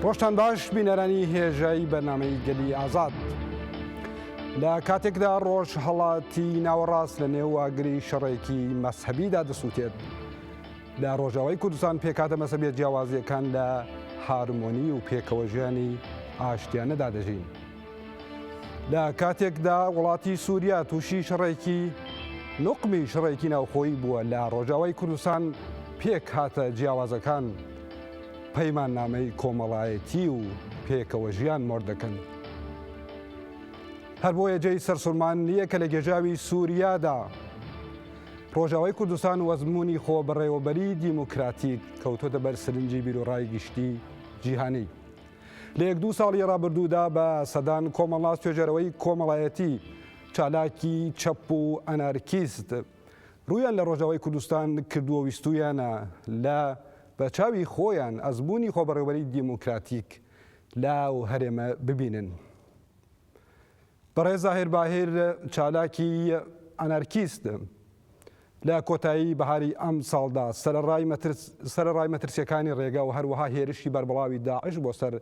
ڕۆژتان باش بینەرانی هێژایی بەرنامەی گەلی ئازاد. لە کاتێکدا ڕۆژ هەڵاتی ناوەڕاست لە نێو ئاگری شەڕێکی مەسحەبیدا دەسووتێت، لە ڕۆژاوای کوردستان پێکاتە مەسەبێت جیاوازیەکان لە هارمۆنی و پێکەوە ژیانی ئاشتیانەدا دەژین. لە کاتێکدا وڵاتی سووریا تووشی شەڕێکی نوقمی شەڕێکی ناوخۆیی بووە، لە ڕۆژاوای کوردستان پێک هاتە جیاوازەکان پەیمان نامەی کۆمەڵایەتی و پێکەوە ژیان مۆر دەکەن. هەر بۆ یەجێی سەرسوورمان نییە کە لە گێژاوی سووریادا ڕۆژاوای کوردستان وەزموونی خۆبەڕێوەبەری دیموکراتیک کەوتۆتە بەر سرنجی بیرۆڕای گشتی جیهانی. لە 1-2 ساڵی ڕابردوودا بە سەدان کۆمەڵات توێژەرەوەی کۆمەڵایەتی چالاکی چەپ و ئەنارکیست ڕوویان لە ڕۆژاوای کوردستان کردووە ویستویانە لە بە چاوی خۆیان ئەزموونی خۆبەڕێوەبەری دیموکراتیک لاو هەرێمە ببینن. بەڕێز زاهیر باهیر چالاکی ئەنارکیست لە کۆتایی بەهاری ئەم ساڵدا سەرەڕای مەترسیەکانی ڕێگا و هەروەها هێرشی بەربڵاوی داعش بۆ سەر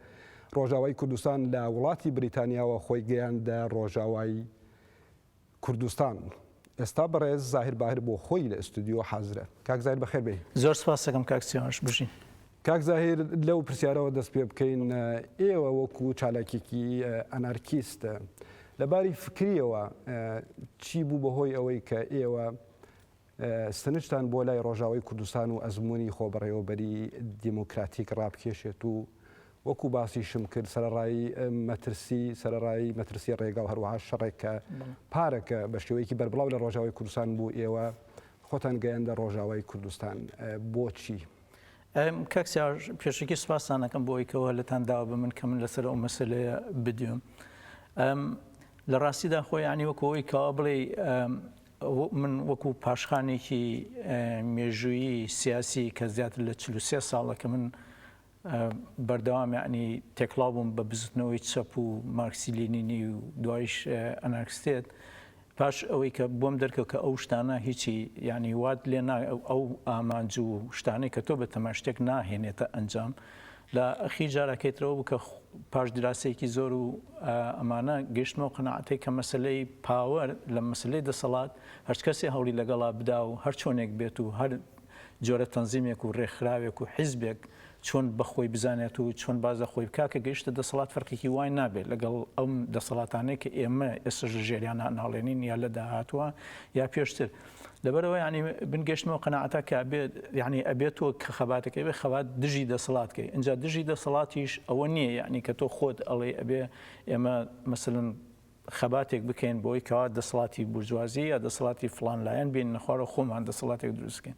ڕۆژاوای کوردستان لە وڵاتی بریتانیاوە خۆی گەیاندە ڕۆژاوای کوردستان. ئێستا بەڕێز زاهیر باهیر بۆ خۆی لە ئستودیۆ حازرە. کاک زاهیر بەخێر بێ. زۆر سپاس دەکەم کاک سیاوش بژین. کاک زاهیر لەو پرسیارەوە دەست پێ بکەین، ئێوە وەکو چالاکێکی ئەنارکیست لەباری فکریەوە چی بوو بەهۆی ئەوەی کە ئێوە سنجتان بۆ لای ڕۆژاوای کوردستان و ئەزموونی خۆبەڕێوەبەری دیموکراتیک ڕابکێشێت و وەکو باسی شم کرد سەرەڕایی مەترسی ڕێگا و هەروەها شەڕێک کە پارەکە بە شێوەیەکی بەربڵاو لە ڕۆژاوای کوردستان بوو، ئێوە خۆتان گەیاندە ڕۆژاوای کوردستان. بۆچی؟ کاک سیاوش پێشێکی سوپاسان دەکەم بۆ ئەوەی لەتان داوە بە من کە من لەسەر ئەو مەسەلەیە بدوم. لە ڕاستیدا خۆی ینی وەکو ئەوەی کەوا بڵێ من وەکو پاشخانێکی مێژوویی سیاسی کە زیاتر لە 43 ساڵە کە من بەردەوام ینی تێکڵاو بووم بە بزوتنەوەی چەپ و مارکسی لێنینی و دوایش ئەنارکستێت، پاش ئەوەی کە بۆم دەرکەوت کە ئەو شتانە هیچی ینی وات لێ ئەو ئامانج و شتانەی کە تۆ بە تەمە شتێک ناهێنێتە ئەنجام. لە ئەخی جارەکەیترەوە بوو کە پاش دراسەیەکی زۆر و ئەمانە گەشتمەوە قەناعەتەی کە مەسلەی پاوەر لە مەسلەی دەسەڵات هەر کەسێ هەوڵی لەگەڵا بدا و هەر چۆنێک بێت و هەر جۆرە تەنزیمێک و ڕێکخراوێک و حیزبێک چۆن بەخۆی بزانێت و چۆن بازە خۆی بکا کە گەیشتە دەسەڵات فەرقێکی وای نابێت لەگەڵ ئەم دەسەڵاتانەیە کە ئێمە ئێستا ژێریان ناڵێنین یا لە داهاتوە یا پێشتر. لەبەرەوە ینی بنگەشتمەوە قەناعەتە کە ینی ئەبێتەوە کە خەباتەکەی بێ خەبات دژی دەسەڵاتکەی. اینجا دژی دەسەڵاتیش ئەوە نییە ینی کە تۆ خۆت ئەڵێ ئەبێ ئێمە مەسەلەن خەباتێک بکەین بۆی کەوا دەسەڵاتی بورژوازی یا دەسەڵاتی فڵان لایەن بین نەخوارە خۆمان دەسەڵاتێک دروستکەین.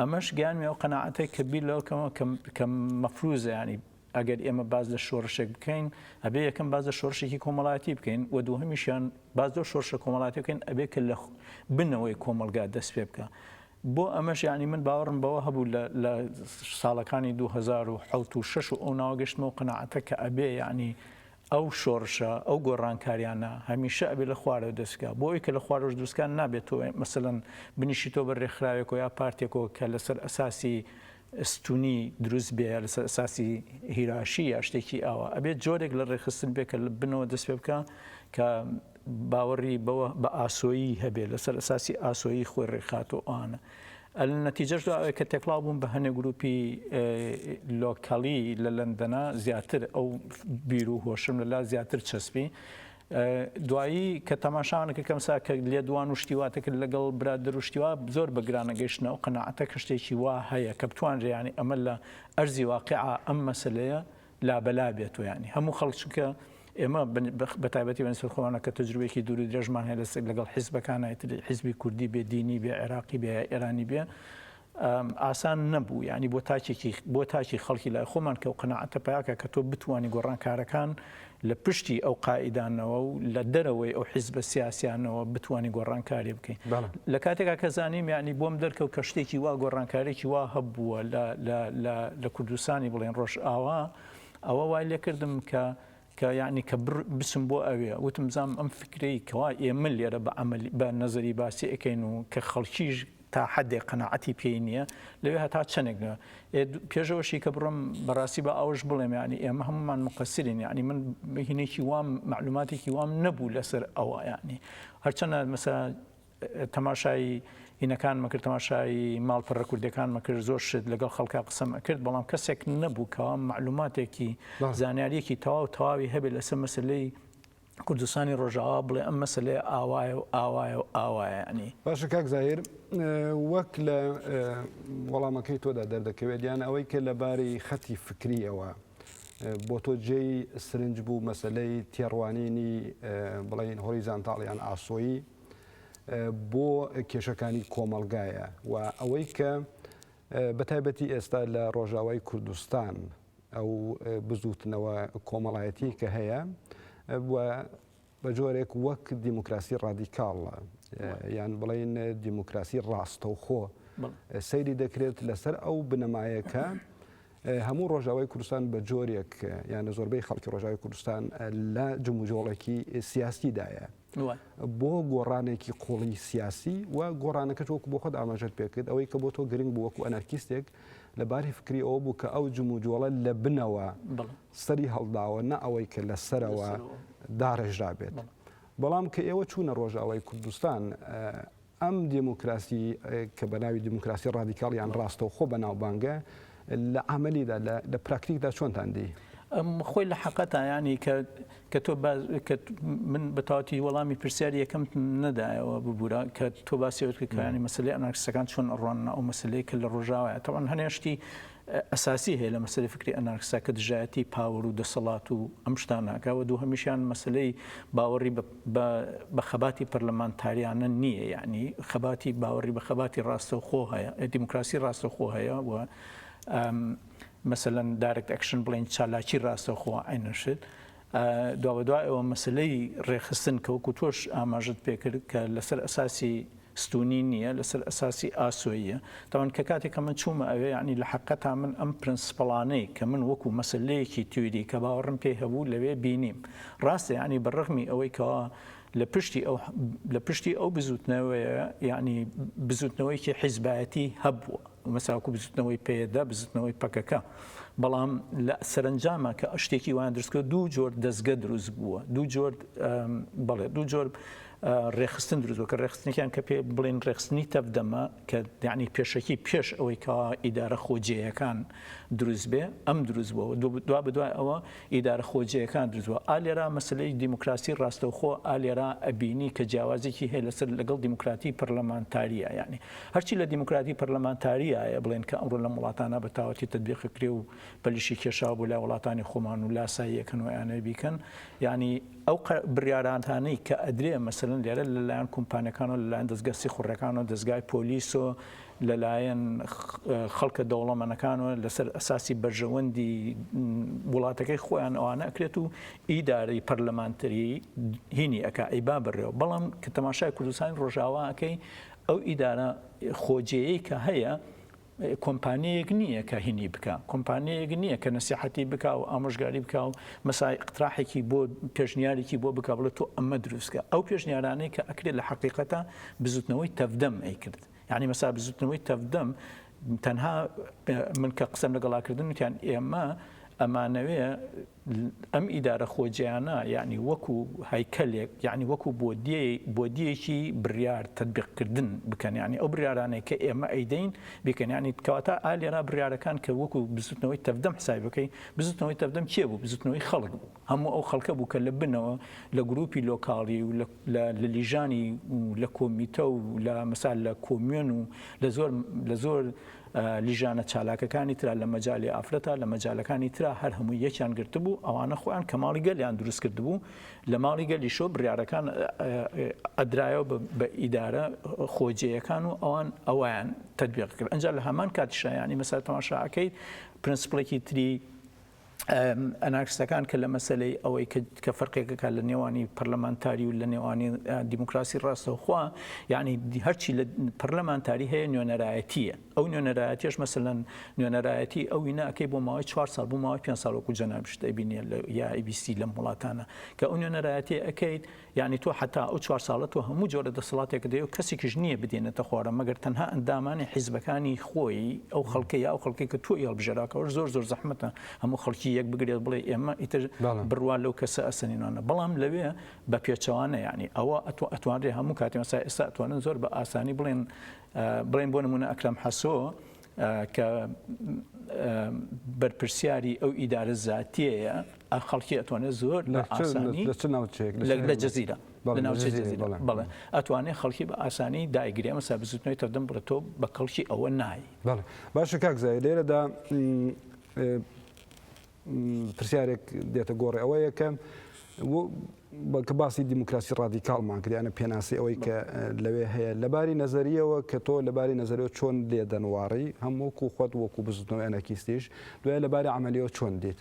ئەمەش گیانمێ ئەو قەناعەتەی کە بیر لەوەکەمەوە کە مەفروزە ینی ئەگەر ئێمە باز لە شۆڕشێک بکەین ئەبێ یەکەم باز لە شۆڕشێکی کۆمەڵایەتی بکەین و دووهەمیشیان باز لە شۆڕشە کۆمەڵایەتی بکەین ئەبێ کە لە بنەوەی کۆمەلگا دەست پێ بکە. بۆ ئەمەش ینی من باوەڕم بەوە هەبوو لە ساڵەکانی 2007 و 6 و ئەو ناوەگەشتمەوە قەناعەتە کە ئەبێ ینی ئەو شۆڕشە ئەو گۆڕانکاریانە هەمیشە ئەبێ لە خوارەوە دەستکە بۆ ئەوی کە لە خوارەوەش دروستکان نابێت تۆ مەسەلەن بنیشی تۆ بە ڕێکخراوێک و یا پارتێکەوە کە لەسەر ئەساسی ئەستونی دروست بێ لەسەر ئەساسی هیراشی یا شتێکی ئاوە ئەبێت جۆرێک لە ڕێخستن بێ کە بنەوە دەست پێ بکە کە باوەڕی بەوە بە ئاسۆیی هەبێت لەسەر ئەساسی ئاسۆیی خۆی ڕێکخاتۆ ئەوانە. نەتیجەش کە تێکڵاو بووم بە هەنێک گروپی لۆکاڵی لە لەندەنە زیاتر ئەو بیر و هۆشم لەلا زیاتر چەسبی. دوایی کە تەماشاوانەکە کەمسا کە لێ دوان و شتیواتەکرد لەگەڵ برادر و شتیوا زۆر بەگرانە گەیشتنە و قەناعەتە کە شتێکی وا هەیە کە بتوانرێ ینی ئەمە لە ئەرزی واقعا ئەم مەسلەیە لابەلا بێت و ینی هەموو خەڵکچکە ئێمە بەتایبەتی بەنسبەت خۆمانە کە تەجروبەیەکی دوور و درێژمان هەیە لەگەڵ حیزبەکانە حیزبی کوردی بێ دینی بێ عێراقی بێ ئێرانی بێ ئاسان نەبوو ینی بۆ تاکی خەڵکی لای خۆمان کە و قەناعەتە پیاکە کە تۆ بتوانی گۆڕانکارەکان لە پشتی ئەو قائیدانەوە و لە دەرەوەی ئەو حیزبە سیاسیانەوە بتوانی گۆڕانکاری بکەین. لە کاتێکا کە زانیم ینی بۆم دەرکەوت کە شتێکی وا گۆڕانکارێکی وا هەبووە لە کوردستانی بڵێن ڕۆژ ئەوە وای لێکردم کە یعنی کە بچم بۆ ئەوێ وتم زانم ئەم فکرەی کەوا ئێمە لێرە بە نەزەری باسی ئەەکەین و کە خەڵکیش تا حدێک قەناعەتی پێی نییە لەوێ هەتا چەندێک پێشەوەشی کە بڕم بەڕاستی بە ئەوش بڵێم ینی ئێمە هەمومان مقەسرین ینی من هینێکی وام معلوماتێکی وام نەبوو لەسەر ئەوە ینی هەرچەندە مەسەلا تەماشای هینەکان مەکرد تەماشای ماڵپەڕە کوردەکان مەکرد زۆر شت لەگەڵ خەڵکا قسەم کرد بەڵام کەسێک نەبوو کەوا معلوماتێکی زانیاریەکی تەواوی هەبێت لەسەر مەسلەی کوردستانی ڕۆژاوا بڵێ ئەم مەسلەیە ئاوایە و ئاوایە و ئاوایە ینی باشە کاک زاهیر وەک لە وەڵامەکەی تۆدا دەردەکەوێت یان ئەوەی کە لەبارەی خەتی فکریەوە بۆ تۆ جێی سرنج بوو مەسلەی تێڕوانینی بڵین هۆریزانتاڵیان ئاسۆیی بۆ کێشەکانی کۆمەلگایە و ئەوەی کە بەتایبەتی ئێستا لە ڕۆژاوای کوردستان ئەو بزوتنەوە کۆمەڵایەتی کە هەیە بە جۆرێک وەک دیموکراسی ڕادیکاڵە یان بڵین دیموکراسی ڕاستەوخۆ سەیری دەکرێت لەسەر ئەو بنەمایەکە هەموو ڕۆژاوای کوردستان بە جۆرێک یان زۆربەی خەڵکی ڕۆژاوی کوردستان لە جموجۆڵێکی سیاسیدایە بۆ گۆڕانێکی قوڵی سیاسی و گۆڕانەکەش وەکو بۆ خۆت ئاماژەت پێکرد ئەوەی کە بۆ تۆ گرنگ بوو وەکو ئەنارکیستێک لەباری فکری ئەوە بوو کە ئەو جموجۆڵە لە بنەوە سەری هەڵداوە نە ئەوەی کە لە سەرەوە داڕێژرا بێت بەڵام کە ئێوە چوونە ڕۆژاوای کوردستان ئەم دیموکراسی کە بەناوی دیموکراسی ڕادیکاڵ یان ڕاستەوخۆ بەناوبانگە لە عملیدا لە پراکتیکدا چۆنتان دی؟ خۆی لە حەقەتە ینی کە تۆ من بەتاواتی وەڵامی پرسیاری یەکەم نەدایەوە ببوورە کە تۆ باسیەوەت کە ینی مەسلەی ئەنارکسەکان چۆن ئەڕوانە ئەو مەسلەی کە لە ڕۆژاوایە تەواان هەنێشتی ئەساسی هەیە لە مەسلەی فکری ئەنارکسا کە دژایەتی پاوەڕ و دەسەڵات و ئەم شتانەکەوە دوو هەمیشیان مەسلەی باوەڕی بە خەباتی پەرلەمانتاریانە نییە یعنی خەباتی باوەڕی بە خەباتی ڕاستەوخۆ هەیە دیموکراسی ڕاستەوخۆ هەیە و مثلا دایرکت ئەکشن بڵین چالاکی ڕاستەوخۆ عینەشت دوا بەدوای ئەوە مەسلەی ڕێخستن کە وەکو تۆش ئاماژت پێکرد کە لەسەر ئەساسی ستونی نییە لەسەر ئەساسی ئاسۆییە تاوان کە کاتێککە من چوومە ئەوێ ینی لە حەقەتا من ئەم پرنسپڵانەی کە من وەکو مەسلەیەکی توێری کە باوەڕم پێ هەبوو لەوێ بینیم ڕاستە ینی بەڕەغمی ئەوەی کەوا لە پشتی ئەو بزوتنەوەیە ینی بزوتنەوەیکی حیزبایەتی هەبووە مەساکو بزوتنەوەی پێدا بزوتنەوەی پەکەکە بەڵام لە سەرنجامە کە شتێکی وان دروستکە دوو جۆر دەستگە دروست بووە دوو جۆر ڕێخستن دروستەوە کە ڕێخستنێکیان کە پێ بڵێن ڕێخستنی تەفدەمە کە یعنی پێشەکی پێش ئەوەی کە ئیدارە خۆجێیەکان دروست بێ ئەم دروست بووە دوا بەدوای ئەوە ئیدارە خۆجێیەکان دروستبووە ئالێرا مەسلەی دیموکراسی ڕاستەوخۆ ئالێرا ئەبینی کە جیاوازێکی هەیە لەسەر لەگەڵ دیموکراتی پەرلەمانتاریە یعنی هەرچی لە دیموکراتی پەرلەمانتاریە بڵێن کە ئەمڕۆ لە وڵاتانە بە تاوەتی تەطبیقکرێ و پەلیشی کێشاو بوو لە وڵاتانی خۆمان و لاساییەکەن و یانە بیکەن یعنی ئەو بڕیارانتانەی کە ئەدرێ مەسەلەن لێرە لەلایەن کۆمپانیەکان و لەلایەن دەستگای سیخوڕەکان و دەستگای پۆلیس و لەلایەن خەڵکە دەوڵەمەنەکان و لەسەر ئەساسی بەرژەوەندی وڵاتەکەی خۆیان ئەوانە ئەکرێت و ئیدارەی پەرلەمانتەری هینی ئەکا ئەیبا بڕێەوە بەڵام کە تەماشای کوردستانی ڕۆژاواکەی ئەو ئیدارە خۆجێیەی کە هەیە کۆمپانیەک نییە کە هینی بکە کۆمپانیەک نییە کە نەسیحەتی بکە و ئامۆژگاری بکە و مەسای اقتراحێکی بۆ پێشنیارێکی بۆ بک بڵێت تۆ ئەمە دروستکە ئەو پێشنیارانەی کە ئەکرێت لە حقیقەتە بزوتنەوەی تەفدەم ئەیکرد یعنی مەسا بزوتنەوەی تەفدەم تەنها من کە قسەم لەگەڵاکردن وتیان ئێمە ئەمانەوێ ئەم ئیدارە خۆجیانە یعنی وەکو هایکەلێک یعنی وەکو بۆدیەکی بڕیار تەطبیقکردن بکەن یعنی ئەو بڕیارانەی کە ئێمە ئەیدەین بکەن یعنی کەواتە ئالێرا بڕیارەکان کە وەکو بزوتنەوەی تەفدەم حساب بکەی بزوتنەوەی تەفدەم کێ بوو بزوتنەوەی خەڵک بوو هەموو ئەو خەڵکە بوو کە لە بنەوە لە گروپی لۆکاڵی و لە لیژانی و لە کۆمیتە و لە مەسال لە کۆمیۆن و لە زۆر لیژانە چالاکەکانی ترا لە مەجای ئافرەتە لە مەجالەکانی ترا هەر هەموو یەکیان گرت بوو ئەوانە خۆیان کە ماڵی گەلیان دروست کرد بوو لە ماڵی گەلیشۆ بڕیارەکان ئەدرایەوە بە ئیدارە خۆجێیەکان و ئەویان تەطبیق کرد ئەنجا لە هەمان کاتیشە ینی مەسەل تەماشاکەی پرینسپڵێکی تری ئەناکسەکان کە لە مەسلەی ئەوەی کە فەرقێکەکە لە نێوانی پەرلەمانتاری و لە نێوانی دیموکراسی ڕاستەوخوا یعنی هەرچی لە پەرلەمانتاری هەیە نوێنەرایەتیە ئەو نوێنەرایەتیش مەسەلەن نوێنەرایەتی ئەوی ناکەی بۆ ماوەی 4 ساڵ بۆ ماوەی 5 ساڵ وەکو جەنابشت ئەبینێ یا ABC لەم وڵاتانە کە ئەو نوێنەرایەتی ئەەکەیت یعنی تۆ حتا ئەو 4 ساڵە تۆ هەموو جۆرە دەسەڵاتێک دەیە و کەسێکیش نییە بدێنێتە خوارە مەگەر تەنها ئەندامانی حیزبەکانی خۆی ئەو خەڵکە یا ئەو خەڵکی کە تۆ هەڵبژێراکەەوە زۆر زەحمەتە هەموو خەڵکی یەک بگرێت بڵێ ئێمە ئیتر بڕوا لەو کەسە ئەسەنینانە بەڵام لەوێ بە پێچەوانە یعنی ئەوە ئەتوانرێ هەموو کاتی مەسا ئێستا ئەتوانن زۆر بە ئاسانی بڵێن بۆ نمونە ئەکرەم حەسۆ کە بەرپرسیاری ئەو ئیدارە زاتیەیە خەڵکی ئەتوانێت زۆر لە ئاسانی لە جەزیرە بەڵێ ئەتوانێت خەڵکی بە ئاسانی دایگرێ مەسا بزوتنەوەی تەدەم بڕێتۆ بە کەڵکی ئەوە نای باشە کاک زای لێرەدا پرسیارێک دێتە گۆڕی ئەوەیە کە کە باسی دیموکراسی ڕادیکاڵمان کردیانە پێناسی ئەوەی کە لەوێ هەیە لەباری نەزەریەوە کە تۆ لەباری نەزەریەوە چۆن لێدەنواری هەمووکو خۆت وەکو بزوتنەوە ئەنەکیستیش دوای لەباری عملیەوە چۆن دیت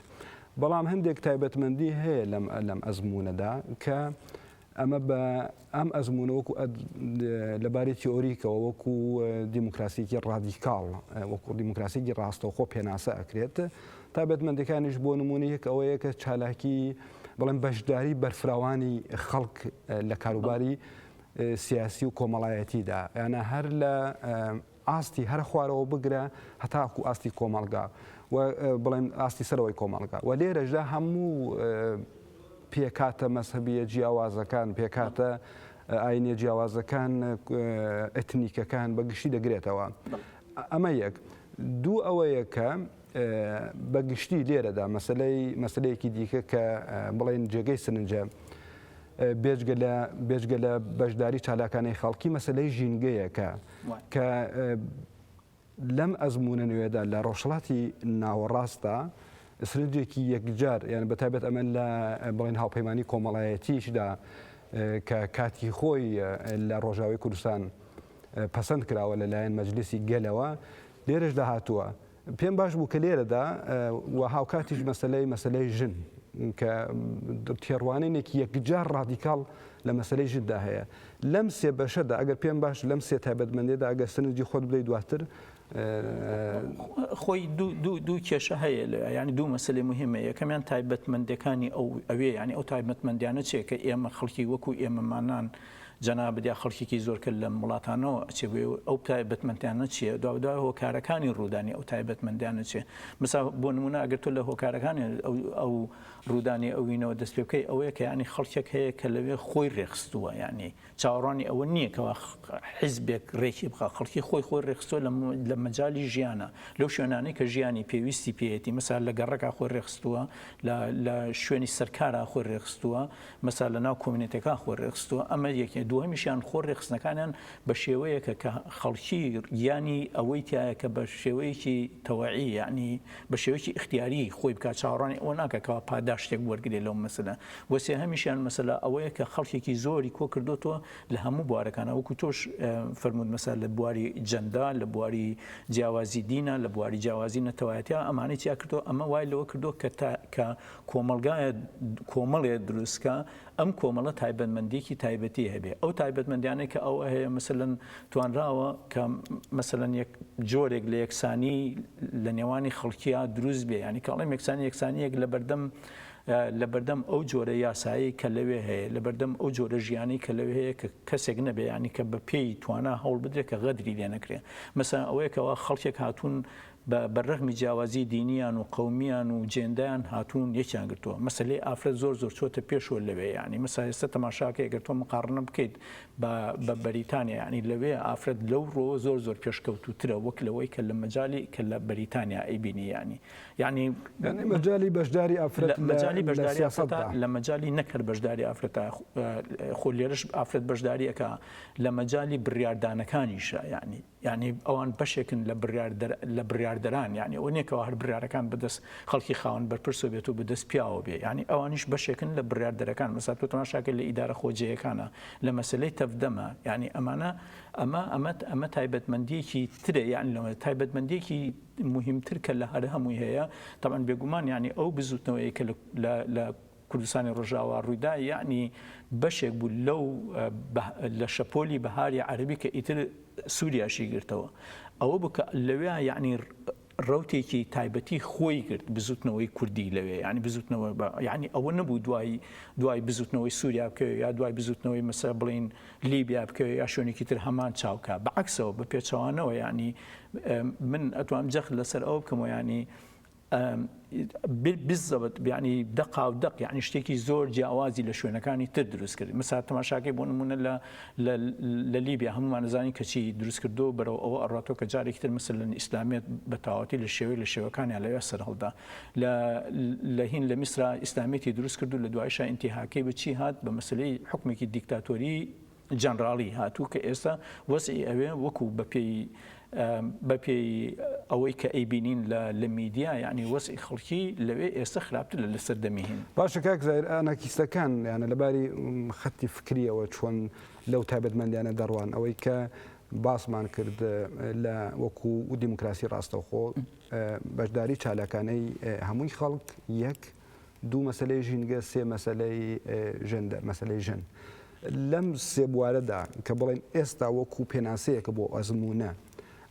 بەڵام هەندێک تایبەتمەندی هەیە لەم ئەزمونەدا کە ئەمە بە ئەم ئەزمونە وەکو لەباری تیۆریکەوە وەکو دیموکراسیکی ڕادیکاڵ وەکو دیموکراسیکی ڕاستەوخۆ پێناسە ئەکرێت تایبەتمەندەکانیش بۆ نمونەیەک ئەوەیە کە چالاکی بەڵێن بەشداری بەرفراوانی خەڵک لە کاروباری سیاسی و کۆمەڵایەتیدا یانە هەر لە ئاستی هەر خوارەوە بگرە هەتاکو ئاستی کۆمەڵگا و بڵێن ئاستی سەرەوەی کۆمەڵگا و لێرەشدا هەموو پێکاتە مەسەبیە جیاوازەکان پێکاتە ئاینە جیاوازەکان ئەتنیکەکان بەگشتی دەگرێتەوە ئەمە یەک دوو ئەوەیە کە بەگشتی لێرەدا مەسلەیەکی دیکە کە بڵێن جێگەی سنجە بێجگە لە بەشداری چالاکانی خەڵکی مەسلەی ژینگەیەکە کە لەم ئەزمونە نوێدا لە ڕۆژهەڵاتی ناوەڕاستە سرنجێکی یەکجار یان بەتایبەت ئەمە لە بڵێن هاوپەیمانی کۆمەڵایەتیشدا کە کاتی خۆی لە ڕۆژاوی کوردستان پەسەند کراوە لەلایەن مەجلیسی گەلەوە لێرەش داهاتووە پێم باش بوو کە لێرەدا و هاوکاتیش مەسلەی ژن کە تێڕوانینێکی یەکجار ڕادیکاڵ لە مەسلەی ژندا هەیە لەم سێ بەشەدا ئەگەر پێم باش لەم سێ تایبەتمەندێدا ئەگەر سنجی خۆت بدەی دواتر خۆی دوو کێشە هەیە ینی دوو مەسلەی مهمە یەکەمیان تایبەتمەندەکانی ئەوێ ینی ئەو تایبەتمەندیانە چێ کە ئێمە خەڵکی وەکو ئێمەمانان جەنابدیا خەڵکێکی زۆر کرد لە وڵاتانەوە ئەچێ ئەو تایبەتمەندیانە چییە دوای هۆکارەکانی ڕوودانی ئەو تایبەتمەندیانە چێ مثلا بۆ نمونە ئەگەر تۆ لە هۆکارەکانی ئەو ڕوودانی ئەوینەوە دەست پێ بکەی ئەوەیە کە ینی خەڵکێک هەیە کە لەوێ خۆی ڕێخستووە ینی چاوەڕانی ئەوە نییە کەەوە حیزبێک ڕێکی بخە خەڵکی خۆی ڕێخستووە لە مەجای ژیانە لەو شوێنانەی کە ژیانی پێویستی پێێتی مەسا لە گەڕەکە خۆی ڕێخستووە لە شوێنی سەرکارە خۆی ڕێخستووە مەسا لە ناو کۆمینێتەکە خۆی ڕێخستووە ئەمە یەکێ دووەمیشیان خۆ ڕێخستنەکانیان بە شێوەیەکە کە خەڵکی ینی ئەوەی تایە کە بە شێوەیەکی تەواعی ینی بە شێوەیەکی اختیاری خۆی بکات چاوەڕانی ئەوە ناکەکەەوە پاداشتێک وەرگێ لەو مەسەلە وەسێ هەمیشیان مەسەلا ئەوەیە کە خەڵکێکی زۆری کۆ کردوتەوە لە هەموو بوارەکانە وەکو تۆش فەرموود مەسەلا لە بواری جەندا لە بواری جیاوازی دینە لە بواری جیاوازی نەتەوایەتیە ئەمانەی چیا کردو ئەمە وای لەوە کردو کە کۆمەلگایە کۆمەڵێ دروستکە ئەم کۆمەڵە تایبەتمەندێکی تایبەتی هەبێ ئەو تایبەتمەندیانەی کە ئەو هەیە مەسەلەن توانراوە کە مەسەلەن یەک جۆرێک لە یەکسانی لە نێوانی خەڵکیە دروست بێ ینی کاڵێم یەکسانیەک لە بەردەم ئەو جۆرە یاسایی کە لەوێ هەیە لە بەردەم ئەو جۆرە ژیانی کە لەوێ هەیە کە کەسێک نەبێ ینی کە بە پێی توانە هەوڵ بدرێت کە غەدری لێ نەکرێ مەسەن ئەوەیەکەوە خەڵکێک هاتوون بەڕەغمی جیاوازی دینیان و قەومیان و جێندایان هاتوون یەکیان گرتووە مەسەلەی ئافرەت زۆر چۆتە پێشوە لەوێ ینی مەسا ئێستا تەماشاکە ئەگەر تۆ مقارنە بکەیت بە بەریتانیا ینی لەوێ ئافرەت لەو ڕۆ زۆر پێشکەوتوترە وەک لەوەی کە لە مەجای کە لە بەریتانیا ئەیبینی ینی مەجای بەشداری ئافرەت لە مەجای نەکرد بەشداری ئافرەتە خۆ لێرش ئافرەت بەشداریەکە لە مەجای بڕیاردانەکانیشە يعني ئەوان بەشێکن لە بڕاردەران یعنی ئەو نیەکەوە هەر بڕارەکان بەدەست خەڵکی خاوەن بەرپرس بێت و بەدەست پیاوە بێ یعنی ئەوانیش بەشێکن لە بڕاردەرەکان مەسا تۆ تەماشاکە لە ئیدارە خۆجێیەکانە لە مەسلەی تەفدەمە یعنی ئەمە تایبەتمەندیەکی ترە یعنی لەمە تایبەتمەندیەکی مهمتر کە لە هەر هەمووی هەیە طبعا بێگومان یعنی ئەو بزوتنەوەی کە لە کوردستانی ڕۆژاوا ڕوویدا یعنی بەشێک بوو لەو لە شەپۆلی بەهاری عەربی کە ئیتر سووریاشی گرتەوە ئەوە بکە لەوێ یعنی ڕوتێکی تایبەتی خۆی کرد بزوتنەوەی کوردی لەوێ ینی بزوتنەوە یعنی ئەوە نەبوو دوای بزوتنەوەی سووریا بکەوێ یا دوای بزوتنەوەی مەسە بڵین لیبیا بکەوێ یا شوێنێکی تر هەمان چاوکە بەعکسەوە بە پێچەوانەوە ینی من ئەتوانم جەخت لەسەر ئەوە بکەمەوە ینی بالضبط يعني دقة ودق يعني شتێکی زۆر جیاوازی لە شوێنەکانی تر دروست کرد مثلا تەماشاکەی بۆ نمونە لە لیبیا هەمومان نزانین کەچی دروست کردو بەرەو ئەوە ئەڕاتۆ کە جارێکی تر مثل لە ئیسلامیت بە تەواوەتی لە شێوەکانیان لەوێ سەر هەڵدا لە هین لە میسرا ئیسلامیەتی دروست کردو لە دوایشە ئینتیهاکەی بچی هات بە مەسلەی حکمێکی دیکتاتۆری جەنراڵی هاتوو کە ئێستا وەسعی ئەوێ وەکو بەپێی ئەوەی کە ئەیبینین لە میدیا یعنی وەسعی خەڵکی لەوێ ئێستا خراپتر لە سەردەمی هین باشە کاک زایر ئاناکیستەکان یانە لەباری خەتی فکریەوە چۆن لەو تایبەتمەندیانە دەڕوان ئەوەی کە باسمان کرد لە وەکو و دیموکراسی ڕاستەوخۆ بەشداری چالاکانەی هەمووی خەڵک یەک دوو مەسلەی ژینگە سێ مەسلەی ژەندەر مەسلەی ژن لەم سێ بوارەدا کە بڵێن ئێستا وەکو پێناسەیەکە بۆ ئەزمونە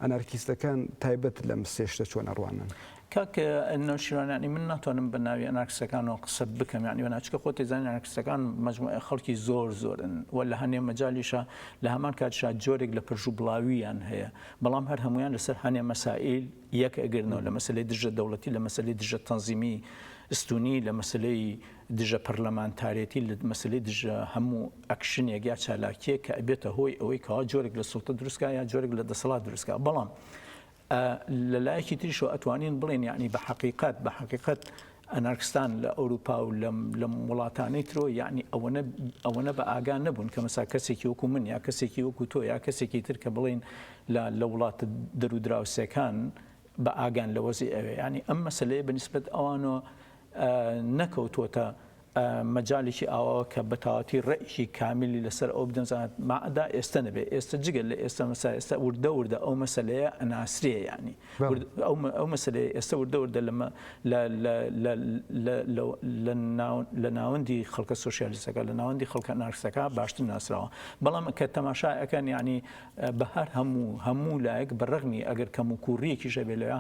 ئەنارکیستەکان تایبەت لەم سێشتە چۆن ئەڕوانن کاکە نەوشیرانانی من ناتوانم بە ناوی ئەنارکیستەکانەوە قسە بکەم یعنی وەناچکە خۆت تێزانانی ئەنارکیستەکان مەجموعە خەڵکی زۆرن و لە هەنێ مەجالیشە لە هەمان کاتشا جۆرێک لە پرژوبڵاویان هەیە بەڵام هەر هەمویان لەسەر هەنێ مەسائیل یەک ئەگرنەوە لە مەسلەی دژە دەوڵەتی لە مەسلەی دژە تەنزیمی ئستونی لە مەسلەی دژە پەرلەمانتارێتی لە مەسلەی دژە هەموو ئەکشنێک یا چالاکیە کە ئەبێتە هۆی ئەوەی کەوا جۆرێک لە سوڵتە دروستکە یا جۆرێک لە دەسەڵات دروستکە بەڵام لەلایەکی تریشەوە ئەتوانین بڵێن یعنی بە حقیقت ئەنارکستان لە ئەوروپا و لە وڵاتانەی ترۆ یعنی ئەوەنە بە ئاگان نەبوون کە مەسا کەسێکی وەکو من یا کەسێکی وەکو تۆ یا کەسێکی تر کە بڵێن لە وڵاتە دەرودراوسەکان بە ئاگان لە وەزی ئەوێ ینی ئەم مەسلەیە بەنسبەت ئەوانەوە نەکەوتووەتە مەجاالێکی ئاوا کە بەتاواتی ڕێیشی کامیلی لەسەر ئەو بدەنزانێت ماعدا ئێستا نەبێ ئێستا جگەل لە ئێستا مەسا ئێستا وردە ئەو مەسلەیە ئەناسریە ینی ئەو مەسلەیە ئێستا وردە لە ناوەندی خەڵکە سۆشیالیستەکە لە ناوەندی خەڵکە ئەنارکیستەکە باشتر ناسراوە بەڵام کە تەماشایەکەن ینی بە هەر هەموو لایەک بەڕەغمی ئەگەر کەم و کوڕیەکیشە بێ لەوێ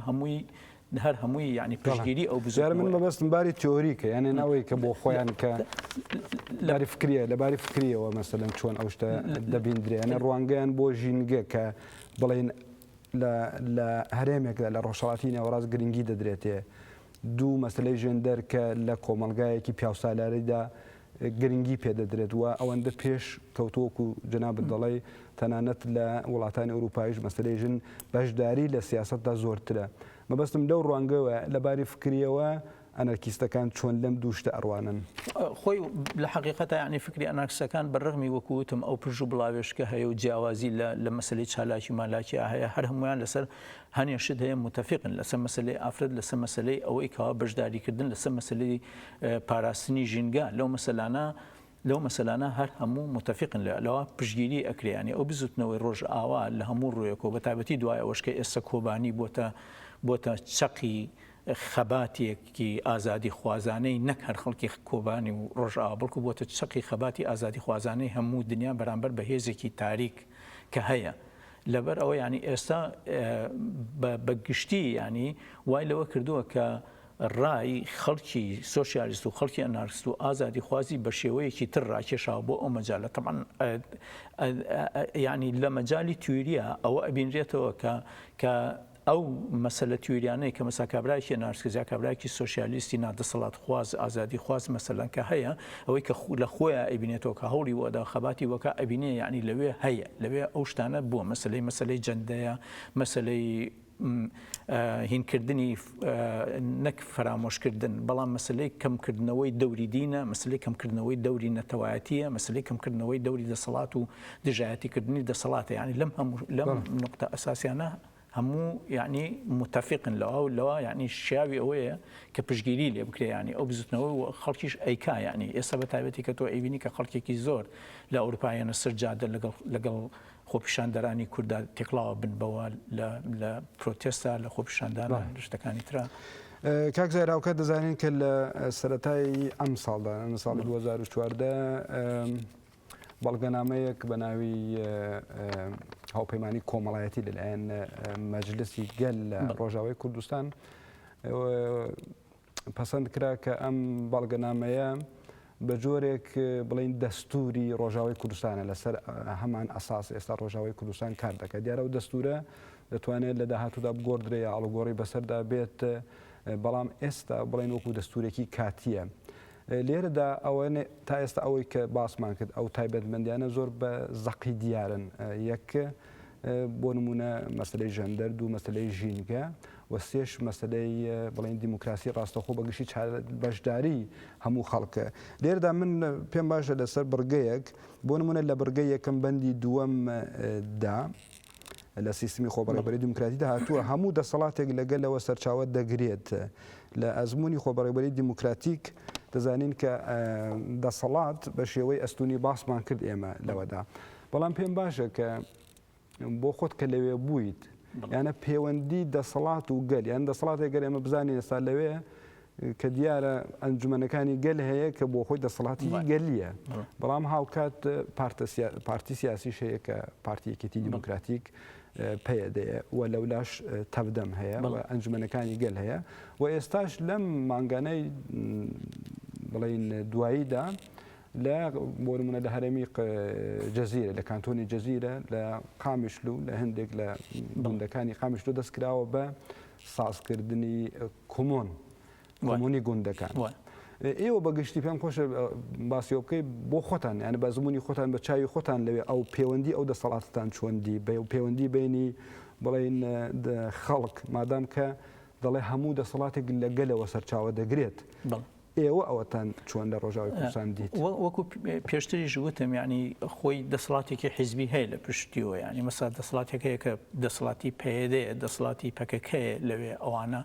هەر هەمووی یعنی پشتگیری ئەو بزار من بەبستم باری تیۆریکە یعنی ناوەی کە بۆ خۆیان کە لاری فکریە لەباری فکریەوە مەسەلەن چۆن ئەو شتە دەبیندرێنە ڕوانگەیان بۆ ژینگە کە بڵێن لە هەرێمێکدا لە ڕۆژهەڵاتی نێوەڕاست گرنگی دەدرێتێ دوو مەسلەی ژێندەر کە لە کۆمەلگایەکی پیاوسالاریدا گرنگی پێدەدرێت وە ئەوەندە پێش کەوتۆوەکو جەنابەت دەڵێ تەنانەت لە وڵاتانی ئەوروپایش مەسلەی ژن بەشداری لە سیاسەتدا زۆرترە مەبەستم لەو ڕوانگەوە لەباری فکریەوە ئەنارکیستەکان چۆن لەم دووشتە ئەڕوانن خۆی لە حقیقەتە یعنی فکری ئەنارکیستەکان بەڕەغمی وەکوتم ئەو پژوو بڵاوێشکە هەیە و جیاوازی لە مەسلەی چالاکی مالاکی هەیە هەر هەمویان لەسەر هەنێ شت هەیە متفقن لەسەر مەسلەی ئافرەت لەسەر مەسلەی ئەوەی کەوا بەشداریکردن لەسەر مەسلەی پاراستنی ژینگە لەو مەسەلانە هەر هەموو متفقن لەوە پشگیری ئەکریانی ئەو بزوتنەوەی ڕۆژ ئاوا لە هەموو ڕوویەکەوە بە تایبەتی دوای ئەوەشکە ئێستا کۆبانی بۆتە چەقی خەباتێکی ئازادی خوازانەی نەک هەر خەڵکی کۆبانی و ڕۆژئاوا بەڵکو بۆتە چەقی خەباتی ئازادی خوازانەی هەموو دنیا بەرامبەر بە هێزێکی تاریک کە هەیە لەبەر ئەوە ینی ئێستا بە گشتی ینی وای لەوە کردووە کە ڕای خەڵکی سۆشیالیست و خەڵکی ئەنارکیست و ئازادی خوازی بە شێوەیەکی تر ڕاکێشاوە بۆ ئەو مەجالە طبعاً ینی لە مەجای تیوریە ئەوە ئەبینرێتەوە کە ئەو مەسەلە تیوریانەی کە مەسا کابراایکی ئەنارکیست یا کابراایکی سۆشیالیستی نادەسەڵات خواز ئازادی خواز مەسەلەن کە هەیە ئەوەی کە لە خۆیان ئەبینێتەوە کە هەوڵی وەدا خەباتی وەکە ئەبینێ یعنی لەوێ هەیە لەوێ ئەو شتانە بووە مەسلەی جەندەیە مەسلەی هینکردنی نەک فرامۆشکردن بەڵام مەسلەی کەمکردنەوەی دەوری دینە، مەسلەی کەمکردنەوەی دەوری نەتەوایەتیە، مەسلەی کەمکردنەوەی دەوری دەسەڵات و دژایەتیکردنی دەسەڵاتە. یعنی لەم نقطە ئەساسیانە هەموو یعنی متفقن لەوە یعنی شیاوی ئەوەیە کە پشتگیری لێ بکرێ، یعنی ئەو بزوتنەوەی خەڵکیش ئەیکا، یعنی ئێستا بە تایبەتی کە تۆ ئەیبینی کە خەڵکێکی زۆر لە ئەوروپایانە سەرجادە لەگەڵ خۆپیشاندەرانی کووردا تێکڵاوە بن بەوە لە پرۆتێستا لە خۆپیشاندانە شتەکانی ترا. کاک زایراوکە دەزانین کە لە سەرەتای ئەم ساڵدا ساڵی 2014 بەڵگەنامەیەک بە ناوی هاوپەیمانی کۆمەڵایەتی لەلایەن مەجلسی گەل لە ڕۆژاوای کوردستان پەسەند کرا کە ئەم بەڵگەنامەیە بە جۆرێک بڵین دەستوری ڕۆژاوای کوردستانە لەسەر هەمان ئەساس ئێستا ڕۆژاوای کوردستان کار دەکات. دیارە و دەستورە دەتوانێت لە داهاتوودا بگۆڕدرێ یا ئەڵگۆڕی بەسەردا بێت، بەڵام ئێستا بڵین وەکو دەستورێکی کاتیە. لێرەدا ئەوە تا ئێستا ئەوەی کە باسمان کرد ئەو تایبەتمەندیانە زۆر بە زەقی دیارن. یەک بۆ نمونە مەسلەی ژەندەر، دوو مەسلەی ژینگە و سێش مەسلەی بڵین دیموکراسی ڕاستەخۆ بەگشتی بەشداری هەموو خەڵکە. لێرەدا من پێم باشە لەسەر بڕگەیەک بۆ نمونە لە بڕگەی یەکەم بەندی دووەمدا لە سیستمی خۆبەڕێوەبەری دیموکراتیدا هاتووە هەموو دەسەڵاتێک لەگەلەوە سەرچاوە دەگرێت. لە ئەزمموی خۆبەڕێوەبەری دیموکراتیک دەزانین کە دەسەڵات بە شێوەی ئەستونی باسمان کرد ئێمە لەوەدا، بەڵام پێم باشە کە بۆ خۆت کە لەوێ بوویت یانە پەیوەندی دەسەڵات و گەل، یان دەسەڵاتێک گەر ئێمە بزانین ئێستا لەوێ کە دیارە ئەنجومەنەکانی گەل هەیە کە بۆ خۆی دەسەڵاتی گەلیە، بەڵام هاوکات پارتی سیاسیش هەیە کە پارتیەکێتی دیموکراتیک پێدەیە و لەولاش تەودەم هەیە و ئەنجومەنەکانی گەل هەیە و ئێستاش لەم مانگانەی بڵین دواییدا لە بۆ نمونە لە هەرێمی جەزیرە لە کانتۆنی جەزیرە لە قامیشلو لە هەندێک لە گوندەکانی قامیشلو دەستکراوە بە سازکردنی کۆمۆنی گوندەکان. ئێوە بەگشتی پێم خۆشە باسیۆ بکەی بۆ خۆتان، یعنی بە زمانی خۆتان بە چاوی خۆتان لەوێ ئەو پەیوەندی ئەو دەسەڵاتتان چۆندی پەیوەندی بینی بڵین خەڵک مادام کە دەڵێ هەموو دەسەڵاتێک لەگەلەوە سەرچاوە دەگرێت. ئێوە ئەوەتان چۆن لە ڕۆژاوی کوردستان دیت؟ وەکو پێشتریش وتم، یعنی خۆی دەسەڵاتێکی حیزبی هەیە لە پشتیەوە، یعنی مەسا دەسەڵاتێک هەیە کە دەسەڵاتی پێدەیە، دەسەڵاتی پەکەکەیە لەوێ ئەوانە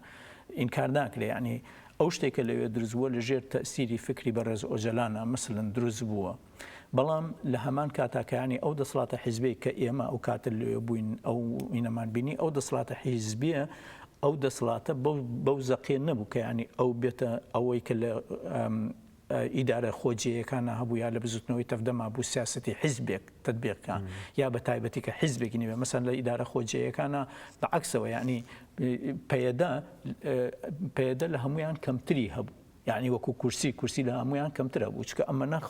ئینکار ناکرێ. یعنی ئەو شتێکە لەوێ دروستبووە لەژێر تەسیری فکری بەڕێز ئۆجەلانە مثلن دروست بووە، بەڵام لە هەمان کاتاکانی ئەو دەسەڵاتە حیزبی کە ئێمە ئەو کاتە لەوێ بووین ئەو ئینەمان بینی ئەو دەسەڵاتە حیزبیە ئەو دەسەڵاتە بەو زەقێ نەبوو کە ینی ئەو بێتە ئەوەی کە لە ئیدارە خۆجیەکانە هەبوو یا لە بزوتنەوەی تەفدەما بوو سیاسەتی حیزبێک تطبیقکە یا بە تایبەتی کە حیزبێکی نیوێ مەسەن لە ئیدارە خۆجیەکانە بەعکسەوە، یعنی پەیەدە لە هەمویان کەمتری هەبوو، یعنی وەکو کورسی لە هەمویان کەمترە بوو، چکە ئەمە نەخ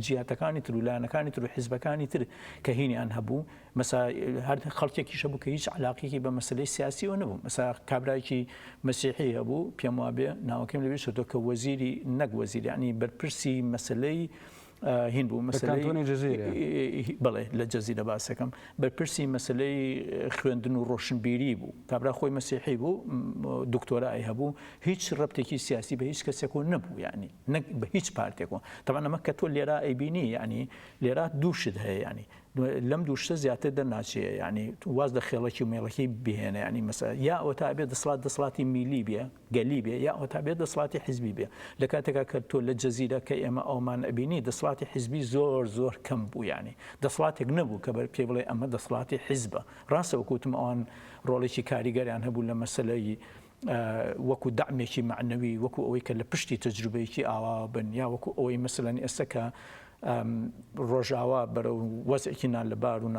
جیاتەکانی تر و لایەنەکانی تر و حیزبەکانی تر کە هینیان هەبوو، مەسا هەر خەڵکێکیشە بوو کە هیچ علاقێکی بە مەسلەی سیاسیەوە نەبوو. مەسا کابرایکی مەسیحی هەبوو، پێم وابێ ناوەکەم لەوێ شتۆ کە وەزیری نەک وەزیر، یعنی بەرپرسی مەسلەی هین بوو، مەسلەی بڵێ لە جەزیرە باسەکەم بەرپرسی مەسلەی خوێندن و ڕۆشنبیری بوو. کابرا خۆی مەسیحی بوو، دکتۆرای هەبوو، هیچ ڕەبتێکی سیاسی بە هیچ کەسێکۆ نەبوو، یعنی بە هیچ پارتێکەوە. تەمان ئەمە کە تۆ لێرە ئەیبینی، یعنی لێرە دووشت هەیە، یعنی لەم دووشتە زیاتر دەرناچێ، یعنی واز لە خێڵەکی و مێڵەکەی بهێنە، یعنی مەسا یا ئەوە تا بێت دەسەڵاتی میلی بێ گەلی بێ یا ئەوە تا بێت دەسەڵاتی حیزبی بێ. لە کاتێکا کە تۆ لە جەزیرە کە ئێمە ئەومان ئەبینی دەسەڵاتی حیزبی زۆر کەم بوو، یعنی دەسەڵاتێک نەبوو کە بەر پێ بڵێ ئەمە دەسەڵاتی حیزبە. ڕاستە وەکوتم ئەوان ڕۆڵێکی کاریگەریان هەبوو لە مەسەلەی وەکو دەعمێکی معنەوی، وەکو ئەوەی کە لە پشتی تەجروبەیەکی ئاوا بن، یا وەکو ئەوەی مەسەلەن ئێستا کە ڕۆژاوا بەرەو وەزعێکی نالەبار و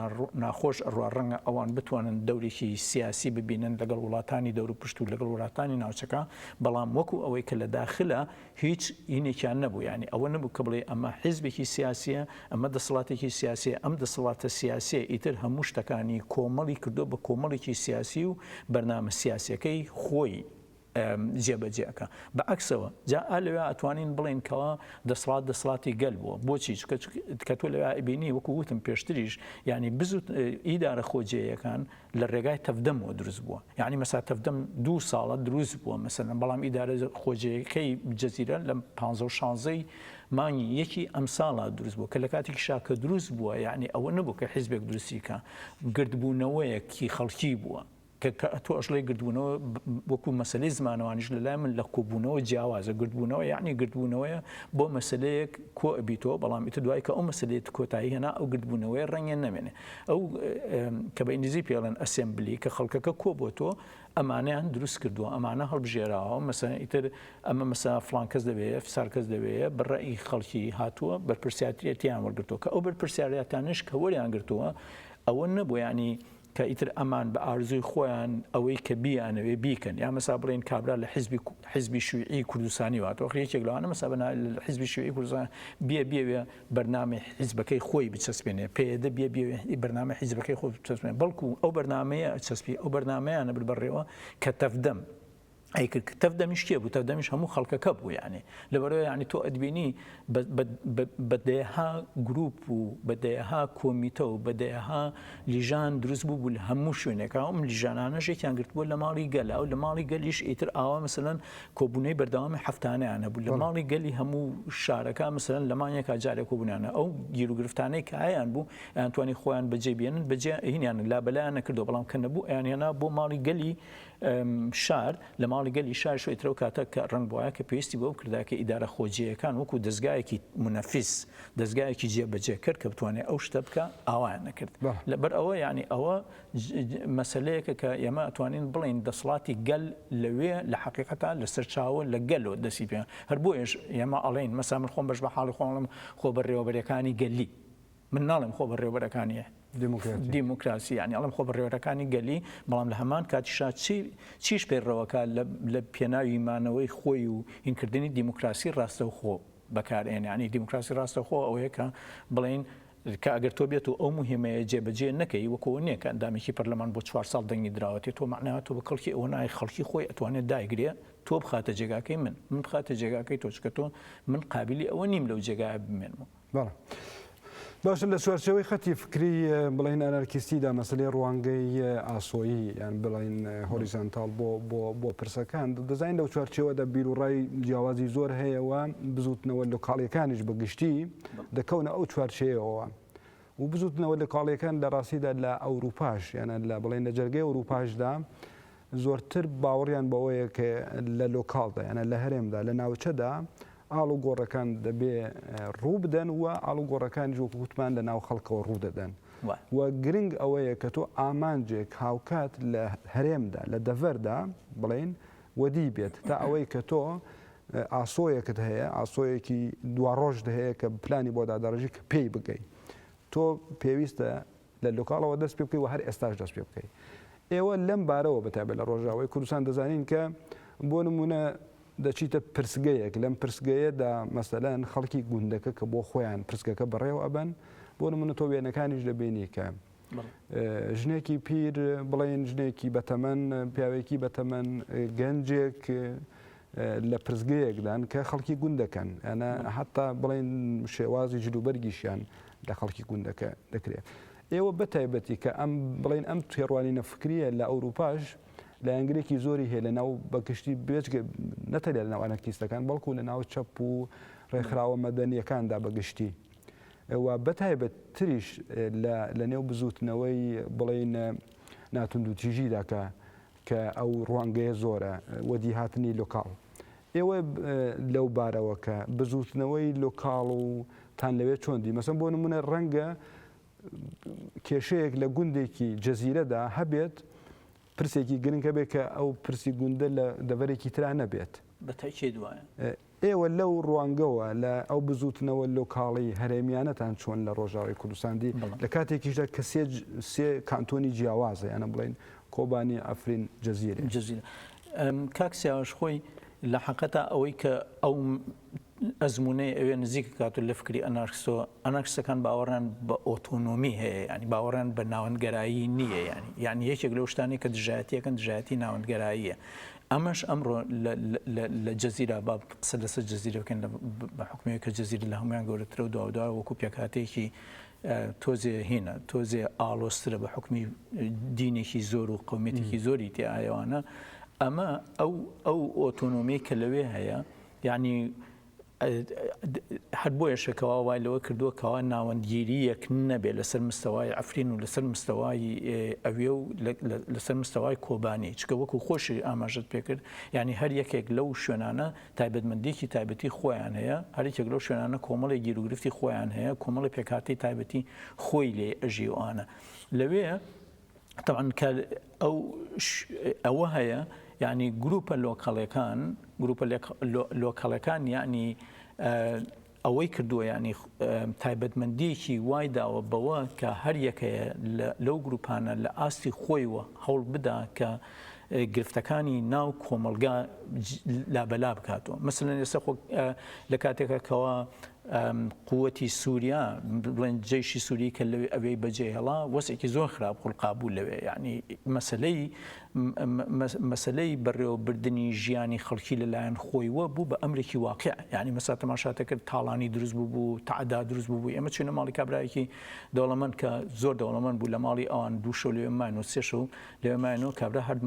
ناخۆش ئەڕوا ڕەنگە ئەوان بتوانن دەورێکی سیاسی ببینن لەگەڵ وڵاتانی دەور و پشت و لەگەڵ وڵاتانی ناوچەکە، بەڵام وەکو ئەوەی کە لە داخلە هیچ هینێکیان نەبوو، یعنی ئەوە نەبوو کە بڵێ ئەمە حیزبێکی سیاسیە، ئەمە دەسەڵاتێکی سیاسیە، ئەم دەسەڵاتە سیاسیە ئیتر هەموو شتەکانی کۆمەڵی کردو بە کۆمەڵێکی سیاسی و بەرنامە سیاسیەکەی خۆی جێبەجێەکە بەعکسەوە جا لەوێ ئەتوانین بڵین کەەوە دەسڵاتی گەل بووە بۆچی کە تۆ لەوێ بینی وەکو وتم پێشتریش یعنی بزوت ئیدارە خۆجێیەکان لە ڕێگای تەفدەمەوە دروست بووە یعنی مەسا تەفدەم 2 ساڵە دروست بووە مەسەلەن بەڵام ئیدارە خۆجێیەکەی جەزیرە لە 15 مانگی یەکی ئەم ساڵە دروست بووە کە لە کاتێکی شاکە دروست بووە یعنی ئەوە نەبوو کە حیزبێک دروستیکە گردبوونەوەیەکی خەڵکی بووە تۆ ئەشڵی گردبوونەوە وەکو مەسلەی زمانەوانیش لەلای من لە کۆبوونەوە جیاوازە گردبوونەوە یعنی گردبوونەوەیە بۆ مەسلەیەک کۆ ئەبیتەوە بەڵام ئیتر دوای کە ئەو مەسلێت کۆتایی هێنا ئەو گردبوونەوەی ڕەنگە نەمێنێ ئەو کە بە ئینگلیزی پێڵێن ئەسێمبلی کە خەڵکەکە کۆ بۆ تۆ ئەمانیان دروست کردووە ئەمانە هەڵبژێراوە مەسەن ئیتر ئەمە مەسا فلان کەس دەبێت فسار کەس دەبێت بەڕێی خەڵکی هاتووە بەرپرسیارەتیان وەرگرتووە کە ئەو بەرپرسیارەتانش کە وەریان گرتووە ئەوە نەبوو ینی کە ئیتر ئەمان بە ئارزوی خۆیان ئەوەی کە بیانەوێ بیکەن یا مەسا بڵێن کابرا لە حیزبی شوعی کوردستانی واتەوە خەریەکێک لەوانە مەسا بە حیزبی شوعی کوردستان بێوێ بەرنامەی حیزبەکەی خۆی بچەسپێنێ پێدە بێوێ بەرنامەی حیزبەکەی خۆی بچەسپێنێ بەڵکو ئەو بەرنامەیە چەسپی ئەو بەرنامەیانە بڕێەوە کە تەفدەم ئەیکرد کە تەفدەمیش کێ بوو تەفدەمیش هەموو خەڵکەکە بوو یعنی لەبەرەوەی ینی تۆ ئەدبینی بەدەیەها گروپ و بەدەیەها کۆمیتە و بەدەیەها لیژان دروست بوو لە هەموو شوێنێکە ئەم لیژانانەشێکیان گرتبووە لە ماڵی گەلە و لە ماڵی گەلیش ئیتر ئاوا مەسەلەن کۆبوونەی بەردەوامی هەفتانەیانە بوو لە ماڵی گەلی هەموو شارەکە مەسەلەن لەمانیەکە جارێک کۆبوونیانە ئەو گیر و گرفتانەی کە ئایان بوو ئەیانتوانی خۆیان بەجێبێنن بەجێ هینیان لا بەلایان نەکردو بەڵام کە نەبوو ئەیانهێنا بۆ ماڵی گەلی شار لە ماڵی گەلی شار شوێترەوە کاتە کە ڕنگ بواە کە پێویستی بۆ کرداکە ئیدارە خۆجیەکان وەکو دەستگایەکی منەفیس دەستگایەکی جێبەجێ کرد کە بتوانێت ئەو شتە بکە ئاوایان نەکرد لەبەر ئەوە ینی ئەوە مەسلەیەکە کە ئێمە ئەتوانین بڵین دەسڵاتی گەل لەوێ لە حقیقەتە لە سەرچاوە لە گەلەوە دەسی پێ هەر بۆیش ئێمە ئەڵێن مەسا من خۆم بەش بە حاڵی خۆڵم خۆ بەڕێوەبەرەکانی گەلی من ناڵێم خۆ بەڕێوەبەرەکانی دیموکراسی ینی ئەڵم خۆ بەڕێوەرەکانی گەلی بەڵام لە هەمان کاتیشا چیش پێڕەوەکە لە پێناویمانەوەی خۆی و هینکردنی دیموکراسی ڕاستەوخۆ بەکارێن ینی دیموکراسی ڕاستەخۆ ئەوەیە کە بڵین کە ئەگەر تۆ بێت و ئەو مهمەیە جێبەجێ نەکەی وەکەوە نییە کە ئەندامێکی پەرلەمان بۆ 4 ساڵ دەنگی دراوەتی تۆ معناوە تۆ بە کەڵکی ئەوە نای خەڵکی خۆی ئەتوانێت دایگرێ تۆ بخاتە جێگاکەی من بخاتە جێگاکەی تۆچکە تۆ من قابلی ئەوە نیم لەو جێگایە بمێنمەوە باشە لە سوارچەوەی خەتی فکری بڵین ئەنارکیستیدا مەسلەی ڕوانگەی ئاسۆیی یان بڵین هۆریزانتاڵ بۆ پرسەکان دەزانین لەو چوارچەوەدا بیرروڕای جیاوازی زۆر هەیەەوە بزوتنەوە لە کاڵیەکانیش بەگشتی دەکەونە ئەو چوارچەیەوە و بزوتنەوە لە کاڵیەکان لە ڕاستیدا لە ئەوروپاش یانە لە بڵین لە جەرگەی ئەوروپاشدا زۆرتر باوەڕیان بەوەیە کە لە لۆکاڵدا یانە لە هەرێمدا لە ناوچەدا ئاڵ و گۆڕەکان دەبێ ڕوو بدەن و ئاڵ و گۆڕەکانی ژووکوتمان لە ناو خەڵکەوە ڕوو دەدەن و گرنگ ئەوەیە کە تۆ ئامانجێک هاوکات لە هەرێمدا لە دەڤەردا بڵین وەدی بێت تا ئەوەی کە تۆ ئاسۆیەکت هەیە ئاسۆیەکی دوا ڕۆژ هەیە کە پلانی بۆ دادەڕژی کە پێی بگەی تۆ پێویستە لە لۆکاڵەوە دەست پێ بکەی و هەر ئێستاش دەست پێ بکەی ئێوە لەم بارەوە بەتابێت لە ڕۆژاوی کوردستان دەزانین کە بۆ نمونە دەچیتە پرسگەیەک لەم پرسگەیەدا مەسەلەن خەڵکی گوندەکە کە بۆ خۆیان پرسگەکە بەڕێوە ئەبەن بۆ نمونە تۆ وێنەکانیش دەبینی کە ژنێکی پیر بڵێن ژنێکی بەتەمەن پیاوێکی بەتەمەن گەنجێک لە پرسگەیەکدان کە خەڵکی گوندەکەن ئەنە حتا بڵێن شێوازی جلوبەرگیشیان لە خەڵکی گوندەکە دەکرێت ئێوە بەتایبەتی کە ئەم بڵێن ئەم تێڕوانینە فکریە لە ئەوروپاش لە ئەنگلێکی زۆری هەیە لە ناو بەگشتی بێچگە نەتەلێ لە ناو ئەنەرکیستەکان بەڵکو لە ناو چەپ و ڕێکخراوە مەدەنیەکاندا بەگشتی ئەوە بەتایبەت تریش لە نێو بزوتنەوەی بڵێن ناتوندوتیژیدا کە ئەو ڕوانگەیە زۆرە وەدی هاتنی لۆکاڵ ئێوە لەو بارەوە کە بزوتنەوەی لۆکاڵ و تان لەوێ چۆندی مەسەن بۆ نمونە ڕەنگە کێشەیەک لە گوندێکی جەزیرەدا هەبێت پرسێکی گرنگە بێت کە ئەو پرسی گوندە لە دەڤەرێکی ترا نەبێت بەتاکێ دوایە ئێوە لەو ڕوانگەوە لە ئەو بزوتنەوە لۆکاڵی هەرێمیانەتان چۆن لە ڕۆژاوی کوردستاندی لە کاتێکیشدا کە سێ کانتۆنی جیاوازە یانە بڵێن کۆبانی ئەفرین جەزیرە کاکسیاش خۆی لە حقەتا ئەوەی کە ئەو ئەزمونەی ئەوێ نزیک کات و لە فکری ئەنارکسەکان باوەڕان بە ئۆتۆنۆمی هەیە ینی باوەڕان بە ناوەندگەرایی نییە ینی یەکێک لەو شتانی کە دژایەتیەکەن دژایەتی ناوەندگەراییە ئەمەش ئەمڕۆ لە جەزیرە با قسە لەسەر جەزیرە بکەن بە حکومەیە کە جەزیرە لە هەمویان گەورەترە و داودار وەکو پێکهاتێکی تۆزێ هێنە تۆزێ ئاڵۆسترە بە حکمی دینێکی زۆر و قومێتێکی زۆری تێئایەوانە ئەمە ئەو ئۆتۆنۆمی کە لەوێ هەیە یعنی هەر بۆ یەشەکەوا وای لەوە کردووە کەوا ناوەندگیریەک نەبێت لەسەر مستەوای ئەفرین و لەسەر مستەوای ئەوێ و لەسەر مستەوای کۆبانی چکە وەکو خۆشی ئاماژت پێکرد یعنی هەر یەکێک لەو شوێنانە تایبەتمەندێکی تایبەتی خۆیان هەیە هەر یەکێک لەو شوێنانە کۆمەڵی گیرروگرفتی خۆیان هەیە کۆمەڵی پێکهاتی تایبەتی خۆی لێ ئەژیوانە لەوێ طبعا ئەوە هەیە يعني جروبا لۆکاڵەکان يعني ئەوەی کردووە يعني تایبەتمەندیەکی وای داوە بەوە کە هەر یەکەیە لەو گروپانە لە ئاستی خۆیوە هەوڵ بدا کە گرفتەکانی ناو کۆمەلگا لابەلا بکاتەوە مثلەن ئێستا لە کاتێکە کەوا قووەتی سووریا بڵێن جێشی سووری کە لەوێ ئەوەی بەجێ هێڵا وەسێکی زۆر خراپ قوڵقابوو لەوێ یعنی مەسلەی بەڕێوەبردننی ژیانی خەڵکی لەلایەن خۆیوە بوو بە ئەمرێکی واقع یعنی مەسا تەماشاتەکرد تاڵانی دروست بوو تعدا دروست بوو ئێمە چونە ماڵی کابرایەکی دەوڵەمەند کە زۆر دەوڵەمەند بوو لە ماڵی ئەوان دووشە لێماین و سێشە و لێماینەوە کابرا هەر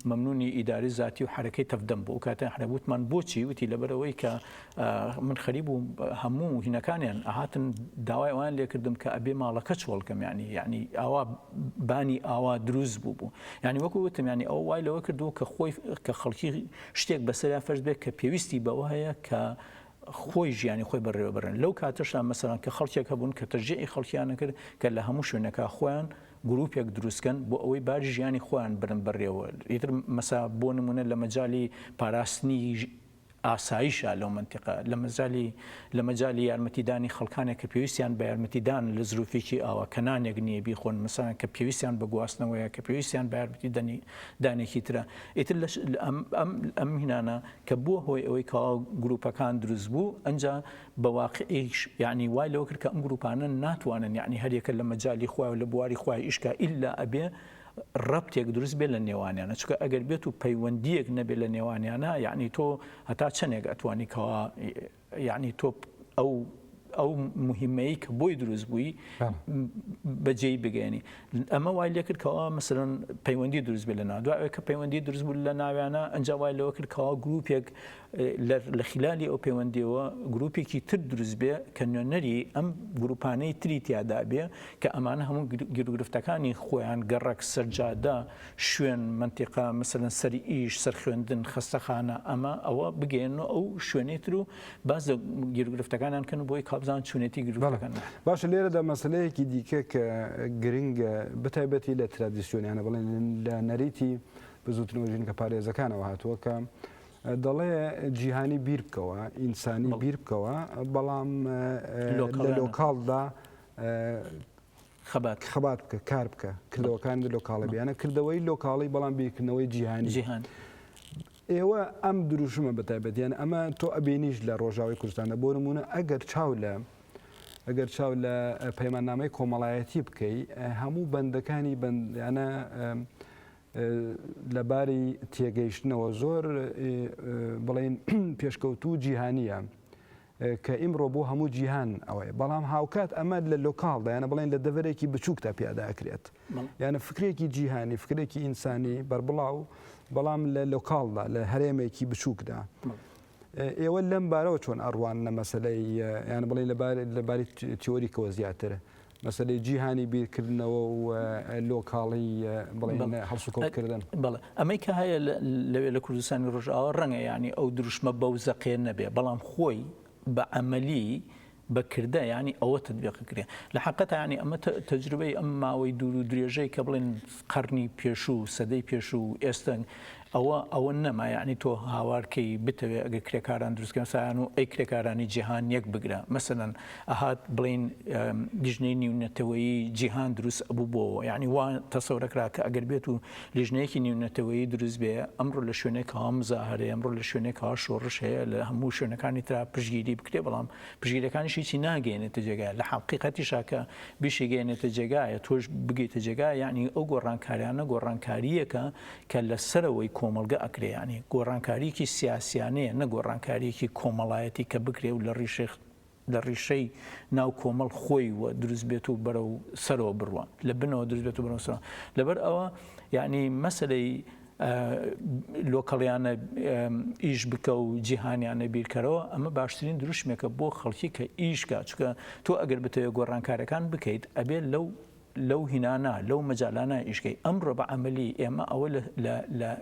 مەمنونی ئیداری زاتی و حرەکەی تەفدەم بوو کاتە حرەبوتمان بۆچی وتی لەبەرەوەی کە من خەریب و هەموو هینەکانیان ئاهاتن داوای ئەوان لێکردم کە ئەبێ ماڵەکە چۆڵکەم یعنی ئاوا بانی ئاوا دروست بوو یعنی وەکو وتم یعنی ئەو وای لەوە کردو کە خەڵکی شتێک بەسەریا فەرز بێت کە پێویستی بەوە هەیە کە خۆی ژیانی خۆی بەڕێوەبرن لەو کاتەشدا مەسەڵەن کە خەڵکێک هەبوون کە تەرجیعی خەڵکیانە کرد کە لە هەموو شوێنەکە خۆیان گروپێک دروستکەن بۆ ئەوەی باری ژیانی خۆیان برن بەڕێوە ئیتر مەسا بۆ نمونە لە مەجای پاراستنی ئاسایشە لەو منتیقە لە مەجای یارمەتیدانی خەڵکانێک کە پێویستیان بە یارمەتیدان لە زروفێکی ئاوا کەنانێک نییە بیخۆن مەسەڵەن کە پێویستیان بە گواستنەوەیە کە پێویستیان بە یارمەتیدانی دانێکی ترە ئیتر ئەم هینانە کە بووە هۆی ئەوەی کەوا گروپەکان دروست بوو ئەنجا بە واقعیش یعنی وای لەوە کرد کە ئەم گروپانە ناتوانن یعنی هەریەکە لە مەجای خۆی و لە بواری خۆی ئیشکا ئیلا ئەبێ ڕەبتێک دروست بێت لە نێوانیانە چکە ئەگەر بێت و پەیوەندیەک نەبێت لە نێوانیانە یعنی تۆ هەتا چەندێک ئەتوانی کەوا یعنی تۆ ئەو مهمەیە کە بۆی دروست بووی بەجێی بگەێنی ئەمە وای لێ کرد کەوا مەسەڵەن پەیوەندی دروست بێت لە ناو دوای کە پەیوەندی دروست بوو لە ناویانە ئەنجا وای لەوە کرد کەوا گروپێک لە خلالی ئەو پەیوەندیەوە گروپێکی تر دروست بێ کە نوێنەری ئەم گروپانەی تری تیادا بێ کە ئەمانە هەموو گیرروگرفتەکانی خۆیان گەڕک سەرجادا شوێن منتیقا مەسەڵەن سەری ئیش سەر خوێندن خەستەخانە ئەمە ئەوە بگەێنەوە ئەو شوێنەی تر و باز گیرروگرفتەکانیان کەن بۆی کابزان چوونێتی گیرروگرفتەکان باشە لێرەدا مەسلەیەکی دیکە کە گرنگە بتایبەتی لە ترادیسیۆنیانە بڵێن لە نەریتی بزوتنەوەژین کە پارێزەکانەوە هاتووە کە دەڵێ جیهانی بیر بکەوە ئینسانی بیر بکەوە بەڵام لە لۆکاڵدا خەبات بکە کار بکە کردەوەکان لۆکاڵە بیانە کردەوەی لۆکاڵی بەڵام بیرکردنەوەی جیهانی ئێوە ئەم دروشمە بەتایبەتیان ئەمە تۆ ئەبینیش لە ڕۆژاوی کوردستانە بۆ نمونە ئەگەر چاو لە پەیماننامەی کۆمەڵایەتی بکەی هەموو بەندەکانی بەندیانە لەباری تێگەیشتنەوە زۆر بڵێن پێشکەوتوو جیهانیە کە ئیمڕۆ بۆ هەموو جیهان ئەوەیە بەڵام هاوکات ئەمە لە لۆکاڵدا یانە بڵێن لە دەڤەرێکی بچووکدا پیاداکرێت یانە فکرێکی جیهانی فکرێکی ئینسانی بربڵاو بەڵام لە لۆکاڵدا لە هەرێمێکی بچووکدا ئێوە لەم بارەوە چۆن ئەڕوان لە مەسلەی یان بڵێن لەباری تیۆریکەوە زیاترە مەسلەی جیهانی بیرکردنەوە و لۆکاڵی بڵێن هەڵسوکۆتکردن بەڵێ ئەمەی کە هەیە لەوێ لە کوردستانی ڕۆژئاوا ڕەنگە ینی ئەو دروشمە بەو زەقێ نەبێ بەڵام خۆی بە عەمەلی بەکردە ینی ئەوە تەطبیقکرێ لە حەقیقەتە ینی ئەمە تەجروبەی ئەم ماوەی دوور و درێژەی کە بڵێن قەرنی پێشوو سەدەی پێشوو ئێستا ئەوە نەما یعنی تۆ هاوارکەی بتەوێ ئەگەر کرێکاران دروستکەن سایان و ئەی کرێکارانی جیهان یەک بگرە مەسەلەن ئەهات بڵێن لیژنەی نیونەتەوەیی جیهان دروست ئەبوو بۆەوە یعنی وان تەسەورەکرا کە ئەگەر بێت و لیژنەیەکی نیونەتەوەیی دروست بێ ئەمڕۆ لە شوێنێکەوە مزاهرەیە ئەمڕۆ لە شوێنێکەوە شۆڕش هەیە لە هەموو شوێنەکانی ترا پشگیری بکرێ بەڵام پشگیرەکانیشی چی ناگەێنێتە جێگای لە حەقیقەتیشا کە بیشی گەێنێتە جێگایە تۆش بگەیتە جێگای یعنی ئەو گۆڕانکاریانە گۆڕانکاریەکە کە لەسەرەوەی کۆمەلگە ئەکرێ ینی گۆڕانکاریکی سیاسیانەیە نە گۆڕانکاریکی کۆمەڵایەتی کە بکرێ و لە ڕیشەی ناو کۆمەڵ خۆی وە دروست بێت و بەرەو سەرەوە بڕوە لە بنەوە دروست بێت و بەرەو سەرەوە لەبەر ئەوە یعنی مەسلەی لۆکەڵیانە ئیش بکە و جیهانیانە بیرکەرەوە ئەمە باشترین دروشمێکە بۆ خەڵکی کە ئیشکە چکە تۆ ئەگەر بتەوێت گۆڕانکارەکان بکەیت ئەبێ لەو هینانە لەو مەجالانە ئیشکەی ئەمڕۆ بە عەمەلی ئێمە ئەوە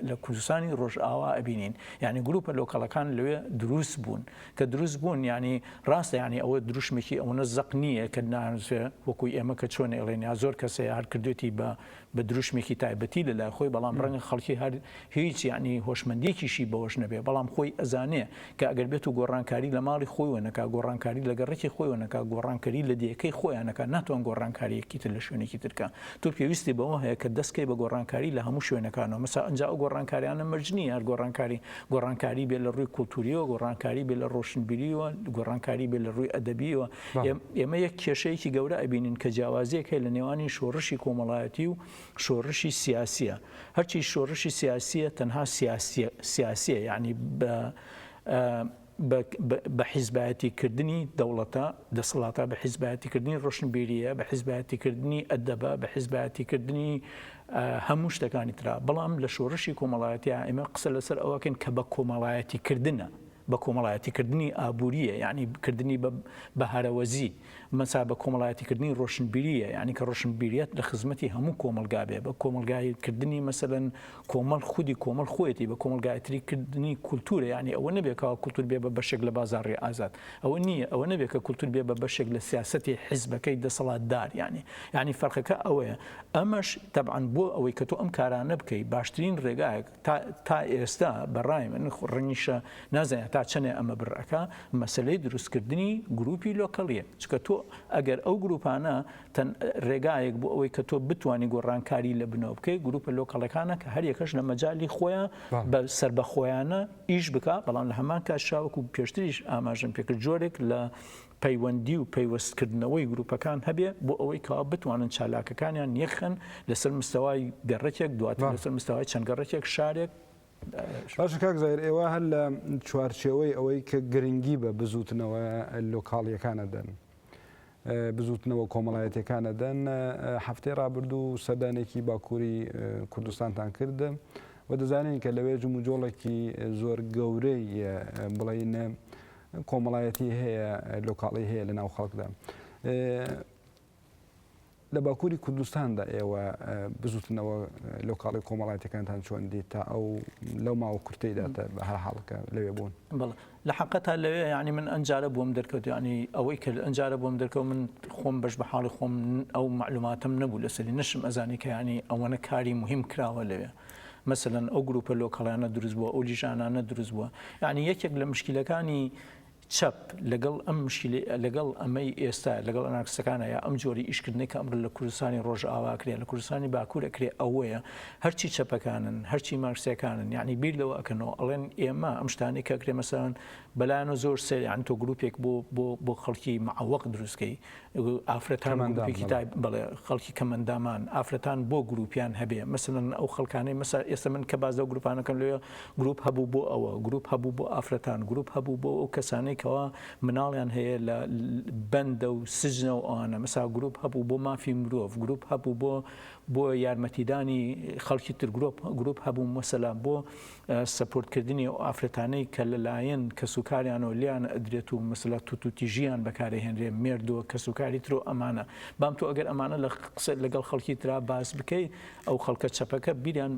لە کوردستانی ڕۆژئاوا ئەبینین یعنی گروپە لۆکەڵەکان لەوێ دروست بوون کە دروست بوون ینی ڕاستە ینی ئەوە دروشمێکی ئەوەنە زەق نییە کە نانوێ وەکوی ئێمە کە چۆن ئێڵێن یا زۆر کەسێ هەر کردوێتی بە دروشمێکی تایبەتی لەلای خۆی بەڵام ڕەنگە خەڵکی هەر هیچ ینی هۆشمەندێکیشی بەوەش نەبێ بەڵام خۆی ئەزانێ کە ئەگەر بێت و گۆڕانکاری لە ماڵی خۆی وەنەکە گۆڕانکاری لە گەڕێکی خۆی وەنەکە گۆڕانکاری لە دیەکەی خۆیانەکە ناتوان گۆڕانکاریەکی تر لە شوێنێکی ترکە تۆ پێویستی بەوە هەیە کە دەستکەی بە گۆڕانکاری لە هەموو شوێنەکانەوە مەسا ئەنجا ئەو گۆڕانکاریانە مەرجنی هەر گۆڕانکاری بێ لە ڕووی کولتوریەوە گۆڕانکاری بێ لە ڕۆشنبیریەوە گۆڕانکاری بێ لە ڕووی ئەدەبیەوە ئێمە یەک کێشەیەکی گەورە ئەبینین کە جیاوازیەک هەیە لە نێوانی شۆڕشی کۆمەڵایەتی و شۆڕشی سیاسیە هەرچی شۆڕشی سیاسیە تەنها سیاسیە یعنی بە حیزبایەتیکردنی دەوڵەتە دەسەڵاتە بە حیزبایەتیکردنی ڕۆشنبیریە بە حیزبایەتیکردنی ئەدەبە بە حیزبایەتیکردنی هەموو شتەکانی ترا بەڵام لە شۆڕشی کۆمەڵایەتیە ئێمە قسە لەسەر ئەوەکەن کە بە کۆمەڵایەتیکردنە بە کۆمەڵایەتیکردنی ئابووریە یعنی بکردنی بە هەرەوەزی مەسا بە کۆمەڵایەتیکردنی ڕۆشنبیریە یعنی کە ڕۆشنبیریەت لە خزمەتی هەموو کۆمەلگا بێ بە کۆمەلگایکردنی مەسەلەن کۆمەڵ خودی کۆمەڵ خۆیەتی بە کۆمەلگایتریکردنی کولتورە یعنی ئەوە نەبێتەوە کولتور بێ بە بەشێک لە بازاڕی ئازاد ئەوە نییە ئەوە نەبێت کە کولتور بێ بە بەشێک لە سیاسەتی حیزبەکەی دەسەڵاتدار یعنی فەرقەکە ئەوەیە ئەمەش تەبعاً بۆ ئەوەی کە تۆ ئەم کارانە بکەی باشترین ڕێگایەک تا ئێستا بەڕای من ڕەنگیشە نازانێت تا چەنێ ئەمە بڕەکە مەسلەی دروستکردنی گروپی لۆکەڵیە چکە تۆ ئەگەر ئەو گروپانە ڕێگایەک بۆ ئەوەی کە تۆ بتوانی گۆڕانکاری لە بنەوە بکەی گروپە لۆکەڵەکانە کە هەر یەکەش لە مەجای خۆیان بە سربەخۆیانە ئیش بکە بەڵام لە هەمان کاتشاوەکو پێشتریش ئاماژەم پێکرد جۆرێک لە پەیوەندی و پەیوەستکردنەوەی گروپەکان هەبێ بۆ ئەوەی کەوا بتوانن چالاکەکانیان یەخن لەسەر مستەوای گەڕێکێک دواتر لەسەر مستەوای چەند گەڕێکێک شارێک باش کاک زایر ئێوە هەر لە چوارچێوەی ئەوەی کە گرنگی بە بزوتنەوە لۆکاڵیەکانە دەن بزوتنەوە کۆمەڵایەتەکانە دەن هەفتەی ڕابردوو سەردانێکی باکووری کوردستانتان کرد و دەزانین کە لەوێ جموجۆڵێکی زۆر گەورەی بڵین کۆمەڵایەتی هەیە لۆکاڵی هەیە لە ناو خەڵکدا لە باکووری کوردستاندا ئێوە بزوتنەوە لۆکاڵی کۆمەڵایەتەکانتان چۆن دیت تا ئەو لەو ماوە کورتەیداتە بە هەر حاڵکە لەوێ بوون لە حقەتە لەوێ ینی من ئەنجارە بووم دەرکەوت ینی ئەوەی کە ئەنجارە بووم دەرکەوت من خۆم بەش بە حاڵی خۆم ئەو معلوماتم نەبوو لەسەری نشم ئەزانی کە ینی ئەوەنە کاری مهم کراوە لەوێ مثلەن ئەو گروپە لۆکەڵیانە دروست بووە ئەو لیژانانە دروست بووە ینی یەکێک لە مشکلەکانی چەپ لەگەڵ ئەمەی ئێستا لەگەڵ ئەنارکسەکانە یا ئەم جۆری ئیشکردنی کە ئەمر لە کوردستانی ڕۆژئاواکرێ لە کوردستانی باکوور ئەکرێ ئەوەیە هەرچی چەپەکانن هەرچی مارکسیەکانن یعنی بیر لەوە ئەکەنەوە ئەڵێن ئێمە ئەم شتانی کە ئەکرێ مەسەڵەن بەلایەنە زۆر سێ یان تۆ گروپێک بۆ خەڵکی معوەق دروستکەی ئافرەتان گروپێکی بەڵێ خەڵکی کەمەندامان ئافرەتان بۆ گروپیان هەبێ مەسەڵەن ئەو خەڵکانەی مەسا ئێستا من کە باز لەو گروپانەکەم لێ گروپ هەبوو بۆ ئەوە گروپ هەبوو بۆ ئافرەتان گروپ هەبوو بۆ ئەو کەسانەی کەوا مناڵیان هەیە لە بەندە و سجنە و ئەوانە مەسا گروپ هەبوو بۆ مافی مرۆڤ گروپ هەبوو بۆ یارمەتیدانی خەڵکی تر گروپ هەبوو مەسەلا بۆ سەپۆرتکردنی ئەو ئافرەتانەی کە لەلایەن کەسوکاریانەوە لیان ئەدرێت و مەسەلا توتیژیان بەکارهێنرێ مێردووە کەسوکاری ترۆ ئەمانە بام تۆ ئەگەر ئەمانە لە قسە لەگەڵ خەڵکی ترا باس بکەی ئەو خەڵکە چەپەکە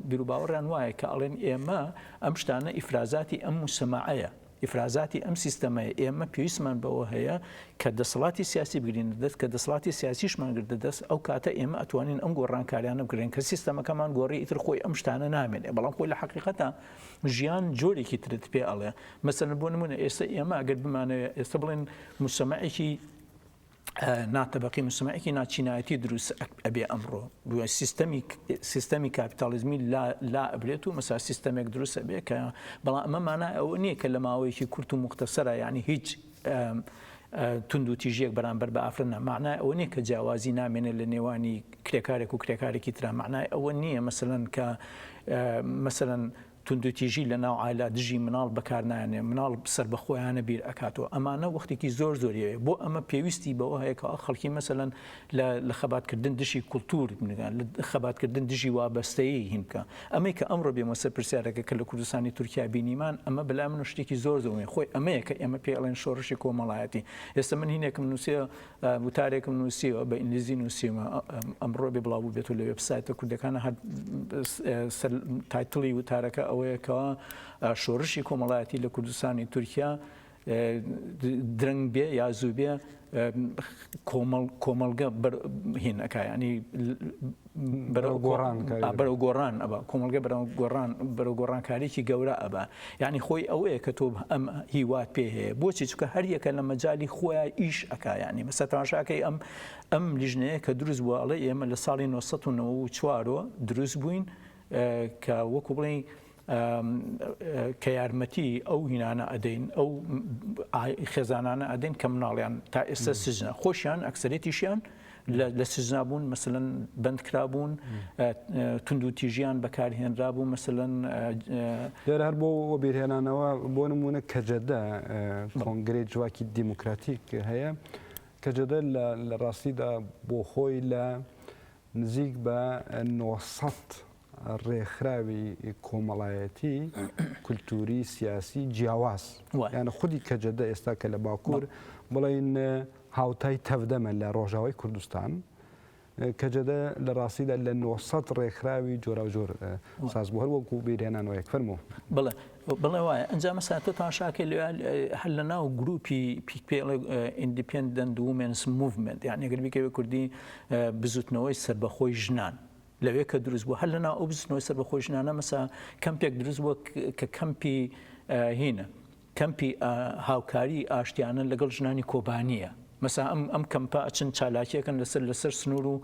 بیر و باوەڕیان وایە کە ئەڵێن ئێمە ئەم شتانە ئیفرازاتی ئەم موسەماعەیە ئیفرازاتی ئەم سیستەمەیە ئێمە پێویستمان بەوە هەیە کە دەسەڵاتی سیاسی بگرین دەست کە دەسەڵاتی سیاسیشمان گردە دەست ئەو کاتە ئێمە ئەتوانین ئەم گۆڕانکاریانە بگرین کە سیستەمەکەمان گۆڕی ئیتر خۆی ئەم شتانە نامێنێ بەڵام خۆی لە حەقیقەتە ژیان جۆرێکی ترت پێ ئەڵێ مەسەلەن بۆ نمونە ئێستا ئێمە ئەگەر بمانەوێت ئێستا بڵێن موسەماعێکی ناتەبەقی موسەماعێکی ناچینایەتی دروست ئەبێ ئەمڕۆ سیستەمی کاپیتالیزمی لا ئەبرێت و مەسا سیستەمێک دروست ئەبێ کە بەڵام ئەمە مانای ئەوە نییە کە لە ماوەیەکی کورت و مختصرە یعنی هیچ تونند و تیژیەک بەرامبەر بە ئافرەتە معنای ئەوە نییە کە جیاوازی نامێنێت لە نێوانی کرێکارێک و کرێکارێکی ترا معنای ئەوە نییە مەسەلەن کە مەسەلەن توندوتیژی لە ناو عایلا دژی مناڵ بەکارنایانێ مناڵ سەر بە خۆیانە بیر ئەکاتەوە ئەمانە وەختێکی زۆر زۆریەوە بۆ ئەمە پێویستی بەوە هەیە کە خەڵکی مەسەلەن لە خەباتکردن دژی کولتور بنگان لە خەباتکردن دژی وابەستەیی هین بکە ئەمەی کە ئەمڕۆ بێمە سەر پرسیارەکە کە لە کوردستانی تورکیا بینیمان ئەمە بەلا من شتێکی زۆر زۆرە خۆی ئەمەیە کە ئێمە پێ ئەڵێن شۆڕشی کۆمەڵایەتی ئێستا من هینێکم نووسێ وتارێکم نووسیەوە بە ئینگلیزی نووسیمە ئەمڕۆ بێ بڵاو بێتەوە لە وێبسایتە کوردەکانە هەر تایتڵی وتارەکە ئەوەیە کە شۆڕشی کۆمەڵایەتی لە کوردستانی تورکیا درەنگ بێ یا زوو بێ کۆمەڵگە هینەکە ینی بەرەو گۆڕان ئەبا کۆمەڵگە بەرەو گۆڕانکاریی گەورە ئەبا یعنی خۆی ئەوەیە کە تۆ ئەم هیوات پێ هەیە بۆچی چکە هەر یەکە لە مەجای خۆیان ئیش ئەکا ینی مەسە تەماشاکەی ئەم لیژنەیە کە دروست بووە ئەڵێ ئێمە لە ساڵی 1994 دروست بووین کە وەکو بڵێ کە یارمەتی ئەو هینانە ئەدەین ئەو خێزانانە ئەدەین کە مناڵیان تا ئێستا سژنە خۆشیان ئەکسەرێتیشیان لە سژنا بوون مەسەلەن بەندکرابوون توندوتیژیان بەکارهێنرابوو مەسەلەن لێرە هەر بۆ بیرهێنانەوە بۆ نمونە کەجەدە کۆنگرێ جواکی دیموکراتیک هەیە کەجەدە لە ڕاستیدا بۆ خۆی لە نزیک بە 900 ڕێکخراوی کۆمەڵایەتی کولتوری سیاسی جیاواز یانە خودی کەجەدە ئێستا کە لە باکوور بڵین هاوتای تەودەمە لە ڕۆژاوای کوردستان کەجەدە لە ڕاستیدا لە 900 ڕێکخراوی جۆرا و جۆر ساز بوو هەر وەکو بیرهێنانەوە یەک فەرموو بڵێ وایە ئەنجام مەسا تۆ تاشاکە لێ هەر لە ناو گروپی پیکپێڵە ئیندیپێندەنت وومنس موڤمنت یعنی ئەگەر بیکەوێ کوردی بزوتنەوەی سەربەخۆی ژنان لەوێ کە دروست بوو هەر لە ناو ئەو بزوتنەوەی سەربەخۆی ژنانە مەسا کەمپێک دروست بووە کە کەمپی هینە کەمپی هاوکاری ئاشتیانە لەگەڵ ژنانی کۆبانیە مەسا ئەم کەمپە ئەچن چالاکیەکەن لەسەر سنوور و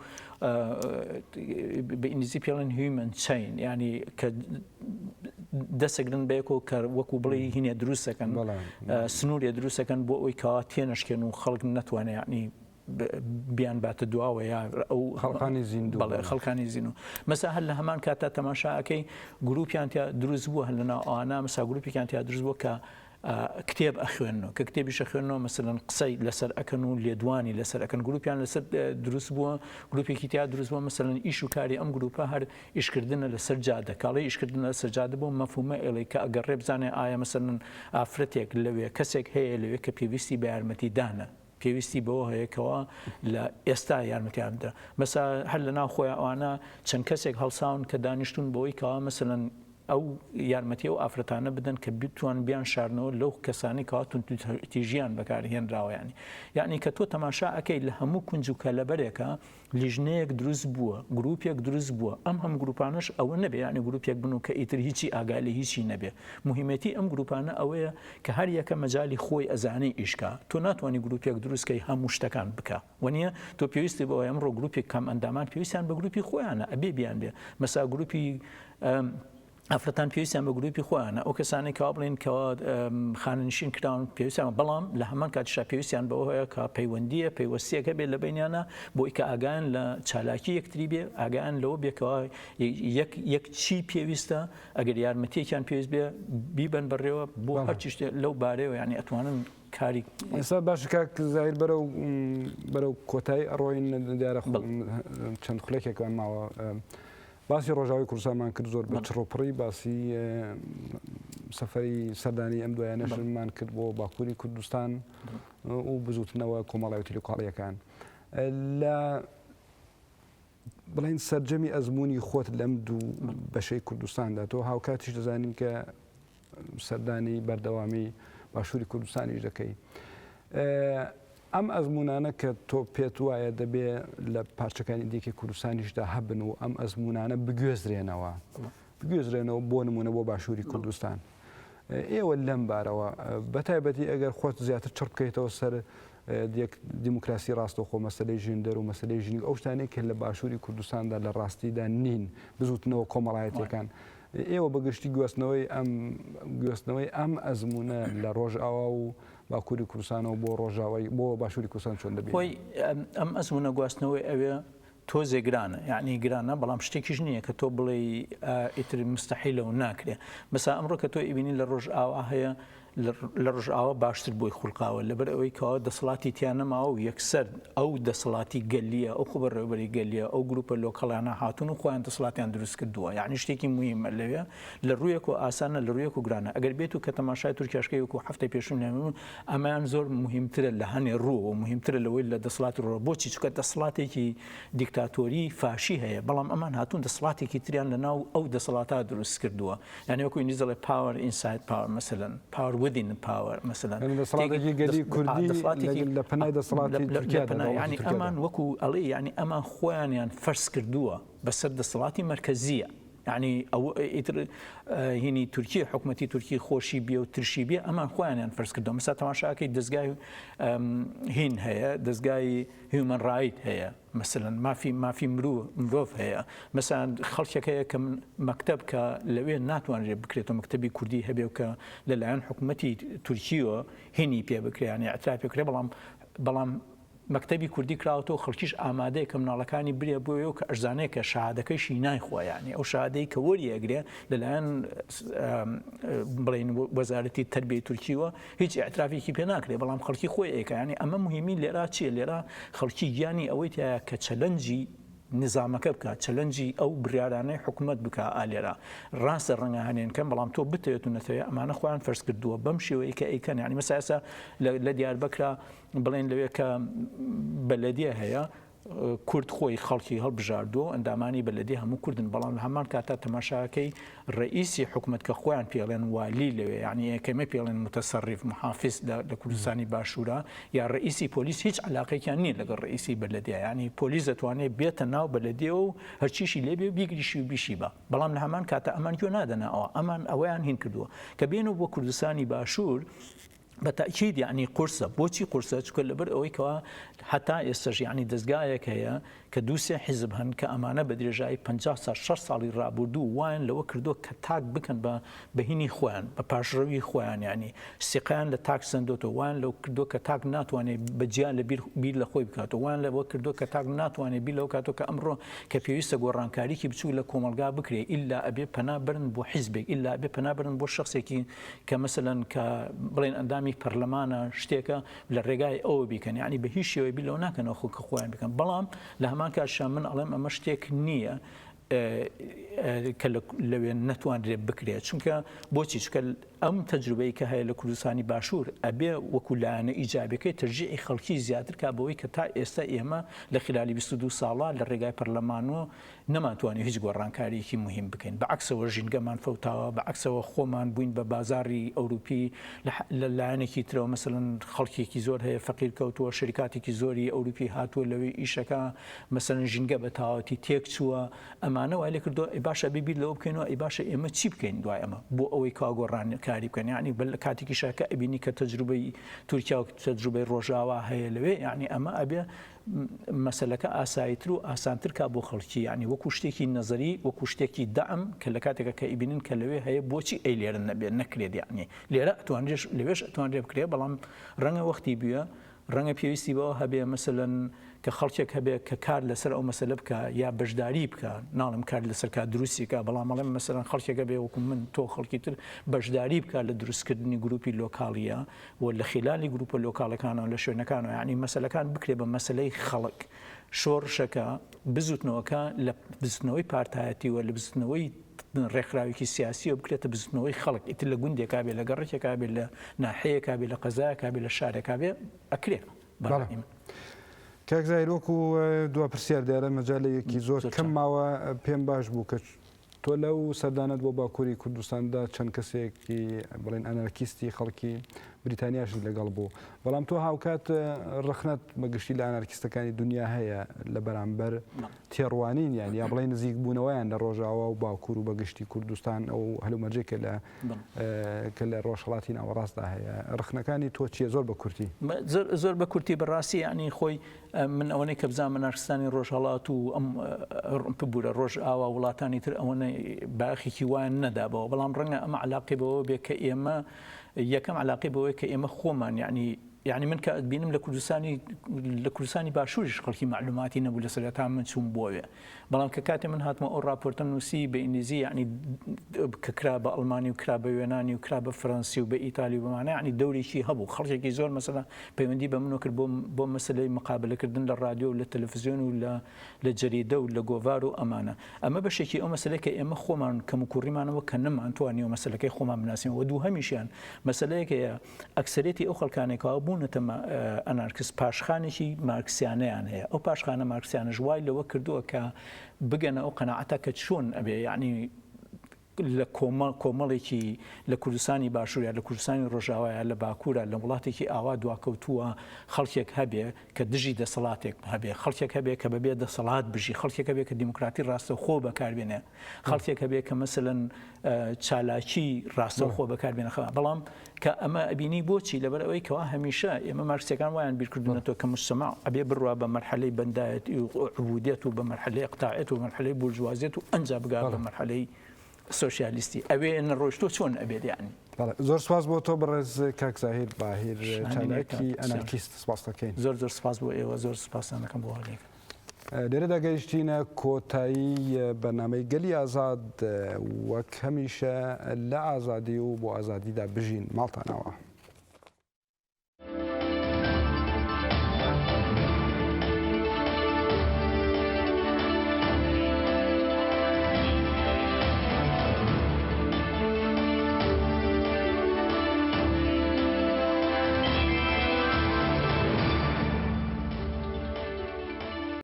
بە ئینگلیزی پێڵێن هیومن چین ینی کە دەسەگرن بەیەکەوە کە وەکو بڵێ هینێ دروستەکەن سنوورێ دروستەکەن بۆ ئەوی کەوا تێنەشکێن و خەڵک نەتوانێ یعنی بیان باتە دواوە یا ئەو خەڵکانی زیندوو بەڵێ خەڵکانی زیینو مەسا هەر لە هەمان کاتا تەماشاکەی گروپیان دروست بووە هەر لە ناو ئانا مەسا گروپێکیان دروست بووە کە کتێب ئەخوێنەوە کە کتێبیش ئەخوێنەوە مەسەلەن قسەی لەسەر ئەکەن و لێدوانی لەسەر ئەکەن گروپیان لەسەر دروست بووە گروپێکی دروست بووە مەسەلەن ئیش و کاری ئەم گروپە هەر ئیشکردنە لەسەر جادە کاڵی ئیشکردنە لەسەر جادە بۆ مەفهومە ئێڵێ کە ئەگەر ڕێ بزانێ ئایا مەسەلەن ئافرەتێک لەوێ کەسێک هەیە لەوێ کە پێویستی بە یارمەتی دانە پێویستی بەوە هەیەکەوە لە ئێستا یارمەتیان بدە مەسا هەر لە ناو خۆی ئەوانە چەند کەسێک هەڵساون کە دانیشتون بەوەی کەوا مەسەلەن ئەو یارمەتی و ئافرەتانە بدەن کە بتوان بیان شارنەوە لەو کەسانی کەواتون تیژیان بەکارهێنراوە یعنی کە تۆ تەماشا ئەەکەی لە هەموو کونج و کەلەبەرێکە لیژنەیەک دروست بووە گروپێک دروست بووە ئەم گروپانش ئەوە نەبێ ینی گروپێک بن و کە ئیتر هیچی ئاگای لە هیچی نەبێ مهمەتی ئەم گروپانە ئەوەیە کە هەر یەکە مەجای خۆی ئەزانەی ئیشکا تۆ ناتوانانی گروپێک دروستکەی هەموو شتەکان بکە وەنیە تۆ پێویستی بەوە ئەمڕۆ گروپێک کەم ئەندامان پێویستیان بە گروپی خۆیانە ئەبێ بیان بێ مەسا گروپی ئافرەتان پێویستیان بە گروپی خۆیانە ئەو کەسانی کە بڵێن کەوا خانەنشین کراون پێویستیان بەڵام لە هەمان کاتیشا پێویستیان بەوە هەیە کە پەیوەندیە پەیوەستیەکە بێت لە بینیانە بۆی کە ئاگایان لە چالاکی یەکتری بێ ئاگایان لەوە بێکەوە یەک چی پێویستە ئەگەر یارمەتیەکیان پێویست بێ بیبەن بەڕێوە بۆ هەرچی لەو بارەیەوە ینی ئەتوانن کاری ئێستا باش کاک زاهیر بەرەو کۆتایی ئەڕۆین دیارە چەند خولێکێکمان ماوە باسی ڕۆژاوی کوردستانمان کرد زۆر بە چڕۆپڕی باسی سەفەری سەردانی ئەم دوایانەشمان کرد بۆ باکووری کوردستان و بزوتنەوە کۆمەڵایەتی لۆکاڵیەکان لە بڵین سەرجەمی ئەزمموی خۆت لەم دوو بەشەی کوردستاندا تۆ هاوکاتیش دەزانین کە سەردانی بەردەوامی باشووری کوردستانیش دەکەی ئەم ئەزمونانە کە تۆ پێت وایە دەبێ لە پارچەکانی دیکە کوردستانیشدا هەبن و ئەم ئەزمونانە بگوێزرێنەوە بۆ نمونە بۆ باشووری کوردستان ئێوە لەم بارەوە بەتایبەتی ئەگەر خۆت زیاتر چڕ بکەیتەوە سەر دیموکراسی ڕاستەوخۆ مەسلەی ژیندەر و مەسلەی ژنی ئەو شتانەی کە لە باشووری کوردستاندا لە ڕاستیدا نین بزوتنەوە کۆمەڵایەتەکان ئێوە بەگشتی گوێستنەوەی ئەم ئەزمونە لە ڕۆژئاوا و باکووری کوردستانەوە بۆ ڕۆژاوی بۆ باشووری کوردستان چۆن دەبێت خۆی ئەم ئەزمونە گواستنەوەی ئەوێ تۆزێ گرانە یعنی گرانە بەڵام شتێکیش نییە کە تۆ بڵێ ئیتر مستحیلە و ناکرێ بەسا ئەمڕۆ کە تۆ ئیبینی لە ڕۆژ ئاوا هەیە لە ڕۆژ ئاوا باشتر بۆی خوڵقاوە لەبەر ئەوەی کەەوە دەسەڵاتی تیان نەماوە و یەکسەر ئەو دەسەڵاتی گەلیە ئەو خبەرڕێوەبەری گەلیە ئەو گروپە لۆکەڵانە هاتون و خۆیان دەسەڵاتیان دروست کردووە یعنی شتێکی مهمە لەوێ لە ڕوویەک و ئاسانە لە ڕوویەک و گرانە ئەگەر بێت و کە تەماشای تورکیاشکەی وەکو هەفتەی پێشوو نێمون ئەمایان زۆر مهمترە لە هەنێ ڕوو و مهمترە لەوەی لە دەسەڵاتی ڕۆ بۆچی چکە دەسەڵاتێکی دیکتاتۆری فاشی هەیە بەڵام ئەمان هاتوون دەسەڵاتێکی تریان لەناو ئەو دەسەڵاتە دروست کردووە یعنی وەکو ئینگلیز دەڵێ power inside power مثلا power within power مثلا دەسەڵاتێکی گەلی کوردی لە پەنای دەسەڵاتی تورکیا یعنی ئەمان وەکو ئەڵێ یعنی ئەمان خۆیانیان فەرز کردووە بەسەر دەسەڵاتی مرکزیە يعني او هینی تورکیە حکوومەتی تورکی خۆشی بێ و ترشی بێ ئەمان خۆیانیان فەرز کردەوە مەسا تەماشاکەی دەستگای هین هەیە دەستگای هیومەن ڕایت هەیە مثلا مافی مرۆڤ هەیە مەسا خەڵکێک هەیە کە مەکتەب کە لەوێ ناتوانرێت بکرێتەوە مەکتەبی کوردی هەبێ و کە لەلایەن حکوومەتی تورکیەوە هینی پێ بکرێ یعنی ئەتراپی بکرێ بەڵام مەکتەبی کوردی کراوەوە خەڵکیش ئامادەیە کە مناڵەکانی برێ بۆیەوە کە ئەرزانەیە کە شەهادەکەیشی نایخوا یعنی ئەو شەهادەی کە وەریەگرێ لەلایەن بڵێن وەزارەتی تەربیەی تورکیەوە هیچ ئاعترافێکی پێ ناکرێت بەڵام خەڵکی خۆی ئەیکە یعنی ئەمە مهمی لێرا چییە لێرا خەڵکی گیانی ئەوەی تایە کە چەلەنجی نظامەکە بکات چەلەنجی ئەو بریارانەی حکوومەت بکە ئالێرا ڕاستە ڕەنگە هەنێنکەم بەڵام تۆ بتەوێت و نەتەوێت ئەمانە خۆیان فەرز کردووە بەم شێوەیە کە ئەیکەن یعنی مەسا ئێستا لە دیاربەکرا بڵێن لەوێ کە بەلەدیە هەیە کورد خۆی خەڵکی هەڵبژاردووە ئەندامانی بەلەدی هەموو کوردن بەڵام لە هەمان کاتا تەماشاکەی ڕئیسی حکوومەت کە خۆیان پێڵێن والی لەوێ یعنی ئەکەمە پێڵێن متەسەڕیف محافظ لە کوردستانی باشوورە یا ڕئیسی پۆلیس هیچ علاقەیەکیان نییە لەگەڵ ڕئیسی بەلەدیە یعنی پۆلیس دەتوانێت بێتە ناو بەلەدیە و هەرچیشی لێبێ و بیگریشی و بیشی بە بەڵام لە هەمان کاتە ئەمان گوێ نادەنەوە ئەمان ئەوەیان هین کردووە کە بێنەوە بۆ کوردستانی باشوور بەتاکید یعنی قورسە بۆچی قورسە چکە لەبەر ئەوەی کەوا حتا ئێستاش یعنی دەستگایەک هەیە کە دووسێ حیزب هەن کە ئەمانە بە درێژایی 50 سال 6 ساڵی ڕابردوو وایان لەوە کردووە کە تاک بکەن بە هینی خۆیان بە پاشڕەوی خۆیان ینی سیقیان لە تاک سندۆتەوە وایان لەو کردووە کە تاک ناتوانێت بەجیان لە بیر لە خۆی بکاتەوە وایان لەوە کردووە کە تاک ناتوانێت بیر لەو کاتەوە کە ئەمڕۆ کە پێویستە گۆڕانکاریکی بچوو لە کۆمەلگا بکرێ ئیلا ئەبێ پەنا برن بۆ حیزبێک ئیلا ئەبێ پەنا برن بۆ شخصێکی کە مەسەلەن کە بڵێن ئەندامی پەرلەمانە شتێکە لە ڕێگای ئەوە بیکەن یعنی بە هیچ شێوەی بیر لەوە ناکەنەوە خۆکە خۆیان بکەن بەڵام لە هەمان کاتشا من ئەڵێم ئەمە شتێک نییە کە لەوێ نەتوانرێت بکرێت چونکە بۆچی چکە ئەم تەجروبەی کە هەیە لە کوردستانی باشوور ئەبێ وەکو لایەنە ئیجابەکەی تەرجیعی خەڵکی زیاتر کا بەوەی کە تا ئێستا ئێمە لە خلالی 22 ساڵە لە ڕێگای پەرلەمانەوە نەماتوانێت هیچ گۆڕانکاریەکی مهم بکەین بەعکسەوە ژینگەمان فەوتاوە بەعکسەوە خۆمان بووین بە بازاری ئەوروپی لە لایەنێکی ترەوە مەسەلەن خەڵکێکی زۆر هەیە فەقیر کەوتووە شریکاتێکی زۆری ئەوروپی هاتووە لەوەی ئیشەکە مەسەلەن ژینگە بە تاواتی تێک چووە ئەمانە وای لێ کردووە ئەی باشە ببیر لەوە بکەینەوە ئەی باشە ئێمە چی بکەین دوای ئەمە بۆ ئەوەی کا گۆڕانکاری بکەن یعنی بە کاتێکی شاکە ئەبینی کە تەجروبەی تورکیا و تەجروبەی ڕۆژاوا هەیە لەوێ یعنی ئەمە ئەبێ مەسەلەکە ئاساییتر و ئاسانتر کا بۆ خەڵکی یعنی وەکو شتێکی نەزەری وەکو شتێکی دەعم کە لە کاتێکە کە ئیبینن کە لەوێ هەیە بۆچی ئەی لێرە نەبێت نەکرێت یعنی لێرە ئەتوانێت لەوێش ئەتوانرێت بکرێت بەڵام ڕەنگە وەختی بووە ڕەنگە پێویستی بەوە هەبێ مەسەلەن کە خەڵکێک هەبێ کە کار لەسەر ئەو مەسەلە بکە یا بەشداری بکە ناڵم کار لەسەر کا دروستیکە بەڵام مەڵێم مەسەلەن خەڵکێکە بێ وەکو من تۆ خەڵکی تر بەشداری بکە لە دروستکردنی گروپی لۆکاڵیە و لە خلالی گروپە لۆکاڵەکانەوە لە شوێنەکانەوە یعنی مەسەلەکان بکرێ بە مەسەلەی خەڵک شۆڕشەکە بزوتنەوەکە لە بزوتنەوەی پارتایەتی و لە بزوتنەوەی ڕێکخراوێکی سیاسی و بکرێتە بزوتنەوەی خەڵک ئیتر لە گوندێکا بێ لە گەڕێکێکا بێ لە ناحەیەکا بێ لە قەزایەکا بێ لە شارێکا بێ ئەکرێ بەڵام کاک زایرۆکو دوا پرسیار دیارە مەجالەیەکی زۆر کەم ماوە پێم باش بوو کە تۆ لەو سەردانت بۆ باکووری کوردستاندا چەند کەسێکی بڵێن ئەنارکیستی خەڵکی بریتانیاش لەگەڵ بوو بەڵام تۆ هاوکات ڕخنەت بەگشتی لە ئەنارکیستەکانی دنیا هەیە لە بەرامبەر تێڕوانین یان یا بڵێن نزیک بوونەوەیان لە ڕۆژاوا و باکوور و بەگشتی کوردستان ئەو هەلومەرجێکە کە لە ڕۆژهەڵاتی ناوەڕاستدا هەیە ڕخنەکانی تۆ چیە زۆر بە کورتی زۆر بە کورتی بەڕاستی ینی خۆی من ئەوەی کە بزانم ئەنارکیستانی ڕۆژهەڵات و ئەم ببوورە ڕۆژ ئاوا وڵاتانی تر ئەوەنە باخێکی وایان نەدابەوە بەڵام ڕەنگە ئەمە علاقی بەوە بێ کە ئێمە یەکەم علاقی بەوەی کە ئێمە خۆمان یعنی يعني من كاتبينم لكردستانی باشوورش خەڵکی معلوماتی نەبوو لە سەرەتا من چوون بۆوێ بەڵام کە کاتێ من هاتمە ئەو راپۆرتە نووسی بە ئینگلیزی یعنی کە کرا بە ئەڵمانی و کرا بە یۆنانی و کرا بە فەڕەنسی و بە ئیتالی و بەمانە یعنی دەورێکی هەبوو خەڵکێکی زۆر مەسەلا پەیوەندی بە منەوە کرد بۆ مەسلەی مقابلەکردن لە رادیۆ و لە تەلەڤیزیۆن و لە جەریدە و لە گۆڤار و ئەمانە ئەمە بەشێکی ئەو مەسلەی کە ئێمە خۆمان کەم و کوڕیمانەوە کە نەمانتوانیەوە مەسلەکەی خۆمان بناسیین و دوو هەمیشیان مەسلەیەکەیە ئەکسەرێتی ئەو خەڵکانێکەوە بوونەتە ئەنارکس پاشخانێکی مارکسیانەیان هەیە ئەو پاشخانە مارکسیانە ژوای لەوە کردووە کە بگەنە ئەو قەناعەتە کە چۆن ئەبێ یعنی لە کۆمەڵێکی لە کوردستانی باشوور یا لە کوردستانی ڕۆژاوایە لە باکوورە لە وڵاتێکی ئاوا دواکەوتووە خەڵکێک هەبێ کە دژی دەسەڵاتێک هەبێ خەڵکێک هەبێ کە بەبێ دەسەڵات بژی خەڵکێک هەبێ کە دیموکراتی ڕاستەوخۆ بەکاربێنێ خەڵکێک هەبێ کە مەسەلەن چالاکی ڕاستەوخۆ بەکاربێنە بەڵام کە ئەمە ئەبینی بۆچی لەبەر ئەوەی کەوا هەمیشە ئێمە مارکسیەکان وایان بیرکردونەوە کە مجتەمع ئەبێ بڕوا بە مەرحەلەی بەندایەتی و عبودیەت و بە مەرحەلەی ئیقتاعیەت و مەرحەلەی بورژوازیەت و ئەنجا بگات بە مەرحەلەی سۆشیالیستی ئەوێ نەڕۆیشتۆ چۆن ئەبێت یعنی زۆر سپاس بۆ تۆ بەڕێز کاک زاهیر باهیر چالاکی ئەنارکیست سپاس دەکەین زۆر سپاس بۆ ئێوە زۆر سپاسان دەکەم بۆ هەڵێک لێرەدا گەیشتینە کۆتایی بەنامەی گەلی ئازاد وەک هەمیشە لە ئازادی و بۆ ئازادیدا بژین ماڵتانەوە